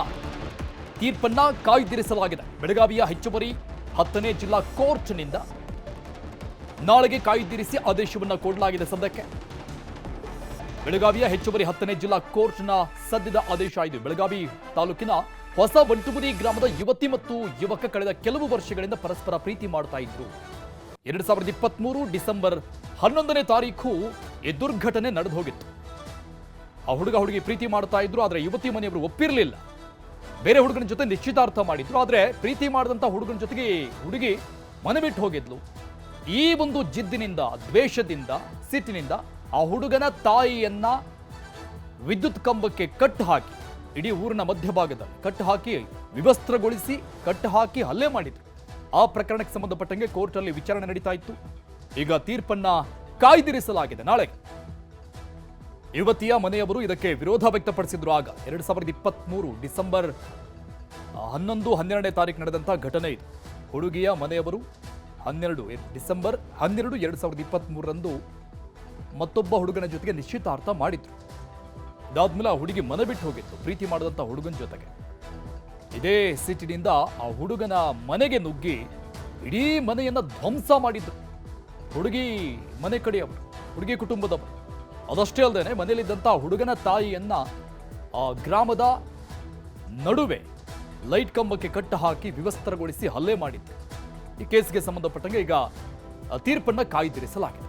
ತೀರ್ಪನ್ನ ಕಾಯ್ದಿರಿಸಲಾಗಿದೆ. ಬೆಳಗಾವಿಯ ಹೆಚ್ಚುವರಿ 10ನೇ ಜಿಲ್ಲಾ ಕೋರ್ಟ್ನಿಂದ ನಾಳೆಗೆ ಕಾಯ್ದಿರಿಸಿ ಆದೇಶವನ್ನ ಕೊಡಲಾಗಿದೆ. ಸದ್ಯಕ್ಕೆ ಬೆಳಗಾವಿಯ ಹೆಚ್ಚುವರಿ 10ನೇ ಜಿಲ್ಲಾ ಕೋರ್ಟ್ನ ಸದ್ಯದ ಆದೇಶ ಇದು. ಬೆಳಗಾವಿ ತಾಲೂಕಿನ ಹೊಸ ವಂಟುಮುರಿ ಗ್ರಾಮದ ಯುವತಿ ಮತ್ತು ಯುವಕ ಕಳೆದ ಕೆಲವು ವರ್ಷಗಳಿಂದ ಪರಸ್ಪರ ಪ್ರೀತಿ ಮಾಡ್ತಾ ಇದ್ರು. 2023 ಡಿಸೆಂಬರ್ 11ನೇ ತಾರೀಕು ಈ ದುರ್ಘಟನೆ ನಡೆದು ಹೋಗಿತ್ತು. ಆ ಹುಡುಗಿ ಪ್ರೀತಿ ಮಾಡ್ತಾ ಇದ್ರು. ಆದ್ರೆ ಯುವತಿ ಮನೆಯವರು ಒಪ್ಪಿರಲಿಲ್ಲ. ಬೇರೆ ಹುಡುಗನ ಜೊತೆ ನಿಶ್ಚಿತಾರ್ಥ ಮಾಡಿದ್ರು. ಆದ್ರೆ ಪ್ರೀತಿ ಮಾಡಿದಂತ ಹುಡುಗನ ಜೊತೆಗೆ ಹುಡುಗಿ ಮನೆ ಬಿಟ್ಟು ಹೋಗಿದ್ಲು. ಈ ಒಂದು ಜಿದ್ದಿನಿಂದ, ದ್ವೇಷದಿಂದ, ಸಿಟ್ಟಿನಿಂದ ಆ ಹುಡುಗನ ತಾಯಿಯನ್ನ ವಿದ್ಯುತ್ ಕಂಬಕ್ಕೆ ಕಟ್ಟು ಹಾಕಿ, ಇಡೀ ಊರಿನ ಮಧ್ಯಭಾಗದಲ್ಲಿ ಕಟ್ಟು ಹಾಕಿ ವಿವಸ್ತ್ರಗೊಳಿಸಿ ಕಟ್ಟು ಹಾಕಿ ಹಲ್ಲೆ ಮಾಡಿದ್ರು. ಆ ಪ್ರಕರಣಕ್ಕೆ ಸಂಬಂಧಪಟ್ಟಂಗೆ ಕೋರ್ಟ್ ಅಲ್ಲಿ ವಿಚಾರಣೆ ನಡೀತಾ ಇತ್ತು. ಈಗ ತೀರ್ಪನ್ನ ಕಾಯ್ದಿರಿಸಲಾಗಿದೆ ನಾಳೆಗೆ. ಯುವತಿಯ ಮನೆಯವರು ಇದಕ್ಕೆ ವಿರೋಧ ವ್ಯಕ್ತಪಡಿಸಿದ್ರು. ಆಗ 2023 ಡಿಸೆಂಬರ್ 11-12ನೇ ತಾರೀಕು ನಡೆದಂತ ಘಟನೆ ಇದು. ಹುಡುಗಿಯ ಮನೆಯವರು ಡಿಸೆಂಬರ್ 12, 2023ರಂದು ಮತ್ತೊಬ್ಬ ಹುಡುಗನ ಜೊತೆಗೆ ನಿಶ್ಚಿತಾರ್ಥ ಮಾಡಿದ್ರು. ಅದಾದ್ಮೇಲೆ ಆ ಹುಡುಗಿ ಮನೆ ಬಿಟ್ಟು ಹೋಗಿತ್ತು ಪ್ರೀತಿ ಮಾಡಿದಂಥ ಹುಡುಗನ ಜೊತೆಗೆ. ಇದೇ ಸಿಟ್ಟಿನಿಂದ ಆ ಹುಡುಗನ ಮನೆಗೆ ನುಗ್ಗಿ ಇಡೀ ಮನೆಯನ್ನ ಧ್ವಂಸ ಮಾಡಿದ್ರು. ಹುಡುಗಿ ಮನೆ ಕಡೆಯವರು, ಹುಡುಗಿ ಕುಟುಂಬದವರು. ಅದಷ್ಟೇ ಅಲ್ಲದೆ ಮನೆಯಲ್ಲಿದ್ದಂಥ ಹುಡುಗನ ತಾಯಿಯನ್ನ ಆ ಗ್ರಾಮದ ನಡುವೆ ಲೈಟ್ ಕಂಬಕ್ಕೆ ಕಟ್ಟು ಹಾಕಿ ವಿವಸ್ತ್ರಗೊಳಿಸಿ ಹಲ್ಲೆ ಮಾಡಿದ್ರು. ಈ ಕೇಸ್ಗೆ ಸಂಬಂಧಪಟ್ಟಂಗೆ ಈಗ ತೀರ್ಪನ್ನ ಕಾಯ್ದಿರಿಸಲಾಗಿದೆ.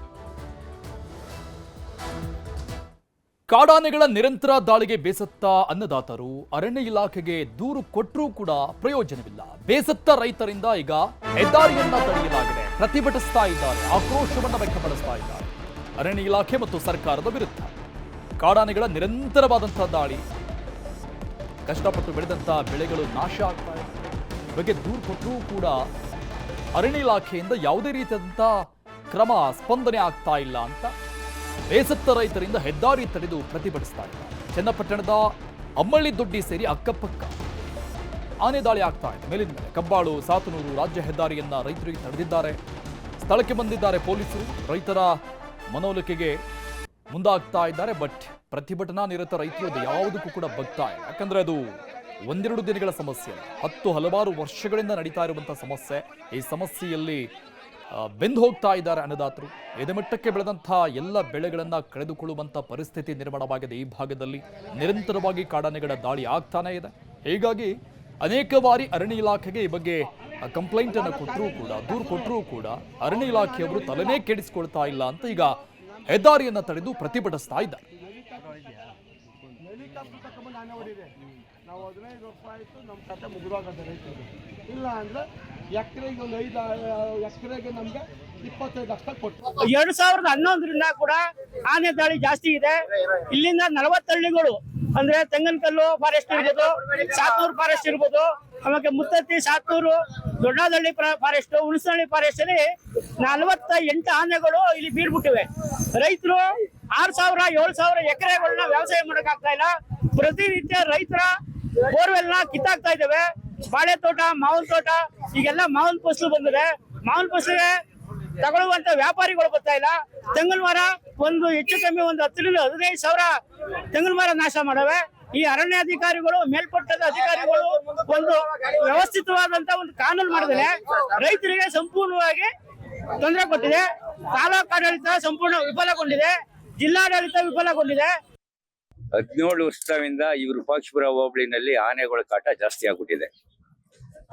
ಕಾಡಾನೆಗಳ ನಿರಂತರ ದಾಳಿಗೆ ಬೇಸತ್ತ ಅನ್ನದಾತರು ಅರಣ್ಯ ಇಲಾಖೆಗೆ ದೂರು ಕೊಟ್ಟರೂ ಕೂಡ ಪ್ರಯೋಜನವಿಲ್ಲ. ಬೇಸತ್ತ ರೈತರಿಂದ ಈಗ ಹೆದ್ದಾರಿಯನ್ನ ತಡೆಯಲಾಗಿದೆ. ಪ್ರತಿಭಟಿಸ್ತಾ ಇದ್ದಾರೆ, ಆಕ್ರೋಶವನ್ನ ವ್ಯಕ್ತಪಡಿಸ್ತಾ ಇದ್ದಾರೆ ಅರಣ್ಯ ಇಲಾಖೆ ಮತ್ತು ಸರ್ಕಾರದ ವಿರುದ್ಧ. ಕಾಡಾನೆಗಳ ನಿರಂತರವಾದಂತಹ ದಾಳಿ, ಕಷ್ಟಪಟ್ಟು ಬೆಳೆದಂತ ಬೆಳೆಗಳು ನಾಶ ಆಗ್ತಾ ಇದೆ. ಬಗ್ಗೆ ದೂರು ಕೊಟ್ಟರೂ ಕೂಡ ಅರಣ್ಯ ಇಲಾಖೆಯಿಂದ ಯಾವುದೇ ರೀತಿಯಾದಂಥ ಕ್ರಮ ಸ್ಪಂದನೆ ಆಗ್ತಾ ಇಲ್ಲ ಅಂತ ಬೇಸತ್ತ ರೈತರಿಂದ ಹೆದ್ದಾರಿ ತಡೆದು ಪ್ರತಿಭಟಿಸ್ತಾ ಇದ್ದಾರೆ. ಚನ್ನಪಟ್ಟಣದ ಅಮ್ಮಳ್ಳಿ ದೊಡ್ಡಿ ಸೇರಿ ಅಕ್ಕಪಕ್ಕ ಆನೆ ದಾಳಿ ಆಗ್ತಾ ಇದೆ. ಮೇಲಿನ ಮೇಲೆ ಕಬ್ಬಾಳು, ಸಾತನೂರು ರಾಜ್ಯ ಹೆದ್ದಾರಿಯನ್ನ ರೈತರಿಗೆ ತಡೆದಿದ್ದಾರೆ. ಸ್ಥಳಕ್ಕೆ ಬಂದಿದ್ದಾರೆ ಪೊಲೀಸರು. ರೈತರ ಮನವೊಲಿಕೆಗೆ ಮುಂದಾಗ್ತಾ ಇದ್ದಾರೆ. ಬಟ್ ಪ್ರತಿಭಟನಾ ನಿರತ ರೈತರು ಅದು ಯಾವುದಕ್ಕೂ ಕೂಡ ಬಗ್ತಾ ಇಲ್ಲ. ಯಾಕಂದ್ರೆ ಅದು 1-2 ದಿನಗಳ ಸಮಸ್ಯೆ ಅಲ್ಲ, ಹಲವಾರು ವರ್ಷಗಳಿಂದ ನಡೀತಾ ಇರುವಂತಹ ಸಮಸ್ಯೆ. ಈ ಸಮಸ್ಯೆಯಲ್ಲಿ ಬೆಂದು ಹೋಗ್ತಾ ಇದ್ದಾರೆ ಅನ್ನದಾತರು. ಎದೆಮಟ್ಟಕ್ಕೆ ಬೆಳೆದಂತಹ ಎಲ್ಲ ಬೆಳೆಗಳನ್ನ ಕಳೆದುಕೊಳ್ಳುವಂತಹ ಪರಿಸ್ಥಿತಿ ನಿರ್ಮಾಣವಾಗಿದೆ. ಈ ಭಾಗದಲ್ಲಿ ನಿರಂತರವಾಗಿ ಕಾಡಾನೆಗಳ ದಾಳಿ ಆಗ್ತಾನೆ ಇದೆ. ಹೀಗಾಗಿ ಅನೇಕ ಬಾರಿ ಅರಣ್ಯ ಇಲಾಖೆಗೆ ಈ ಬಗ್ಗೆ ಕಂಪ್ಲೇಂಟ್ ಅನ್ನು ಕೊಟ್ಟರೂ ಕೂಡ, ದೂರು ಕೊಟ್ಟರೂ ಕೂಡ ಅರಣ್ಯ ಇಲಾಖೆಯವರು ತಲೆನೇ ಕೆಡಿಸಿಕೊಳ್ತಾ ಇಲ್ಲ ಅಂತ ಈಗ ಹೆದ್ದಾರಿಯನ್ನ ತಡೆದು ಪ್ರತಿಭಟಿಸ್ತಾ ಇದ್ದಾರೆ. ನಾವು 15 ವರ್ಷ ಆಯಿತು ನಮ್ಮ ಕತೆ ಮುಗಿದೋಗತ್ತೆ ರೈತರಿಗೆ. ಇಲ್ಲ ಅಂದರೆ ಎಕರೆಗೆ ಒಂದು 5 ಎಕರೆಗೆ ನಮ್ಗೆ 25 ಲಕ್ಷ ಕೊಟ್ಟು 2011ರಿಂದ ಕೂಡ ಆನೆ ದಾಳಿ ಜಾಸ್ತಿ ಇದೆ. ಇಲ್ಲಿಂದ 40 ಹಳ್ಳಿಗಳು ಅಂದ್ರೆ ತೆಂಗನಕಲ್ಲು ಫಾರೆಸ್ಟ್ ಇರ್ಬೋದು, ಸಾತೂರು ಫಾರೆಸ್ಟ್ ಇರ್ಬೋದು, ಆಮೇಲೆ ಮುತ್ತತ್ತಿ, ಸಾತೂರು, ದೊಡ್ಡದಳ್ಳಿ ಫಾರೆಸ್ಟ್, ಹುಣಸಹಳ್ಳಿ ಫಾರೆಸ್ಟ್ ಅಲ್ಲಿ 48 ಆನೆಗಳು ಇಲ್ಲಿ ಬೀಳ್ಬಿಟ್ಟಿವೆ. ರೈತರು 6,000 7,000 ಎಕರೆಗಳನ್ನ ವ್ಯವಸಾಯ ಮಾಡಕ್ಕಾಗ್ತಾ ಇಲ್ಲ. ಪ್ರತಿನಿತ್ಯ ರೈತರ ಬೋರ್ವೆಲ್ನ ಕಿತ್ತಾಕ್ತಾ ಇದ್ದೇವೆ. ಬಾಳೆ ತೋಟ, ಮಾವಿನ ತೋಟ, ಈಗೆಲ್ಲ ಮಾವಿನ ಫಸಲು ಬಂದಿದೆ. ಮಾವಿನ ಫಸಲಿಗೆ ತಗೊಳ್ಳುವಂತ ವ್ಯಾಪಾರಿಗಳು ಬರ್ತಾ ಇಲ್ಲ. ತೆಂಗಿನ ಮರ ಒಂದು ಹೆಚ್ಚು ಕಮ್ಮಿ ಒಂದು 10,000 ರಿಂದ 15,000 ತೆಂಗಿನ ಮರ ನಾಶ ಮಾಡವೆ. ಈ ಅರಣ್ಯಾಧಿಕಾರಿಗಳು, ಮೇಲ್ಪಟ್ಟದ ಅಧಿಕಾರಿಗಳು ಒಂದು ವ್ಯವಸ್ಥಿತವಾದಂತ ಒಂದು ಕಾನೂನು ಮಾಡಿದರೆ ರೈತರಿಗೆ ಸಂಪೂರ್ಣವಾಗಿ ತೊಂದರೆ ಕೊಟ್ಟಿದೆ. ತಾಲೂಕು ಆಡಳಿತ ಸಂಪೂರ್ಣ ವಿಫಲಗೊಂಡಿದೆ, ಜಿಲ್ಲಾಡಳಿತ ವಿಫಲಗೊಂಡಿದೆ. 17 ವರ್ಷದಿಂದ ಈ ವಿರೂಪಾಕ್ಷಪುರ ಹೋಬಳಿನಲ್ಲಿ ಆನೆಗಳ ಕಾಟ ಜಾಸ್ತಿ ಆಗ್ಬಿಟ್ಟಿದೆ.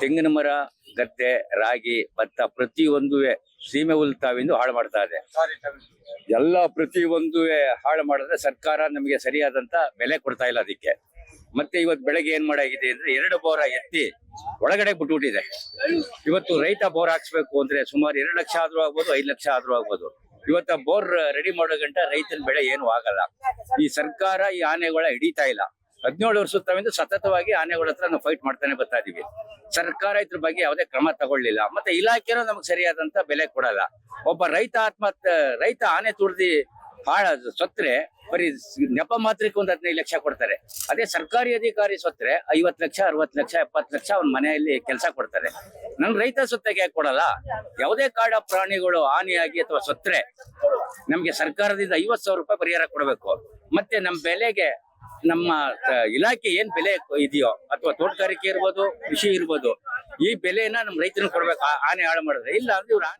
ತೆಂಗಿನ ಮರ, ಗದ್ದೆ, ರಾಗಿ, ಭತ್ತ ಪ್ರತಿಯೊಂದು ಸೀಮೆ ಹುಲ್ತಾವಿಂದು ಹಾಳು ಮಾಡ್ತಾ ಇದೆ. ಎಲ್ಲ ಪ್ರತಿಯೊಂದು ಹಾಳು ಮಾಡಿದ್ರೆ ಸರ್ಕಾರ ನಮಗೆ ಸರಿಯಾದಂತ ಬೆಲೆ ಕೊಡ್ತಾ ಇಲ್ಲ ಅದಕ್ಕೆ. ಮತ್ತೆ ಇವತ್ತು ಬೆಳಗ್ಗೆ ಏನ್ ಮಾಡಾಗಿದೆ ಅಂದ್ರೆ 2 ಬೋರ ಎತ್ತಿ ಒಳಗಡೆ ಬಿಟ್ಬಿಟ್ಟಿದೆ. ಇವತ್ತು ರೈತ ಬೋರ್ ಹಾಕ್ಸ್ಬೇಕು ಅಂದ್ರೆ ಸುಮಾರು 2 ಲಕ್ಷ ಆದ್ರೂ ಆಗ್ಬೋದು, 5 ಲಕ್ಷ ಆದ್ರೂ ಆಗ್ಬೋದು. ಇವತ್ತ ಬೋರ್ ರೆಡಿ ಮಾಡೋ ಗಂಟ ರೈತನ ಬೆಳೆ ಏನು ಆಗಲ್ಲ. ಈ ಸರ್ಕಾರ ಈ ಆನೆಗಳ ಹಿಡಿತಾ ಇಲ್ಲ. 17 ವರ್ಷದಿಂದ ಸತತವಾಗಿ ಆನೆಗಳ ಹತ್ರ ನಾವು ಫೈಟ್ ಮಾಡ್ತಾನೆ ಬರ್ತಾ ಇದೀವಿ. ಸರ್ಕಾರ ಇದ್ರ ಬಗ್ಗೆ ಯಾವುದೇ ಕ್ರಮ ತಗೊಳ್ಳಿಲ್ಲ. ಮತ್ತೆ ಇಲಾಖೆನೂ ನಮ್ಗೆ ಸರಿಯಾದಂತ ಬೆಲೆ ಕೊಡಲ್ಲ. ಒಬ್ಬ ರೈತ ಆನೆ ತುಡ್ದಿ ಸೊತ್ರೆ ಬರೀ ನೆಪ ಮಾತ್ರಕ್ಕೆ ಒಂದು 15 ಲಕ್ಷ ಕೊಡ್ತಾರೆ. ಅದೇ ಸರ್ಕಾರಿ ಅಧಿಕಾರಿ ಸೊತ್ರೆ 50 ಲಕ್ಷ, 60 ಲಕ್ಷ, 70 ಲಕ್ಷ ಅವ್ನ ಮನೆಯಲ್ಲಿ ಕೆಲಸ ಕೊಡ್ತಾರೆ. ನನ್ ರೈತ ಸೊತ್ತೆಗೆ ಯಾಕೆ ಕೊಡಲ್ಲ? ಯಾವುದೇ ಕಾಡ ಪ್ರಾಣಿಗಳು ಹಾನಿಯಾಗಿ ಅಥವಾ ಸೊತ್ರೆ ನಮ್ಗೆ ಸರ್ಕಾರದಿಂದ 50,000 ರೂಪಾಯಿ ಪರಿಹಾರ ಕೊಡಬೇಕು. ಮತ್ತೆ ನಮ್ಮ ಬೆಲೆಗೆ ನಮ್ಮ ಇಲಾಖೆ ಏನ್ ಬೆಲೆ ಇದೆಯೋ ಅಥವಾ ತೋಟಗಾರಿಕೆ ಇರ್ಬೋದು, ಕೃಷಿ ಇರ್ಬೋದು, ಈ ಬೆಲೆನ ನಮ್ ರೈತನ ಕೊಡ್ಬೇಕು. ಆನೆ ಹಾಳು ಮಾಡಿದ್ರೆ ಇಲ್ಲ ಅಂದ್ರೆ ಇವ್ರು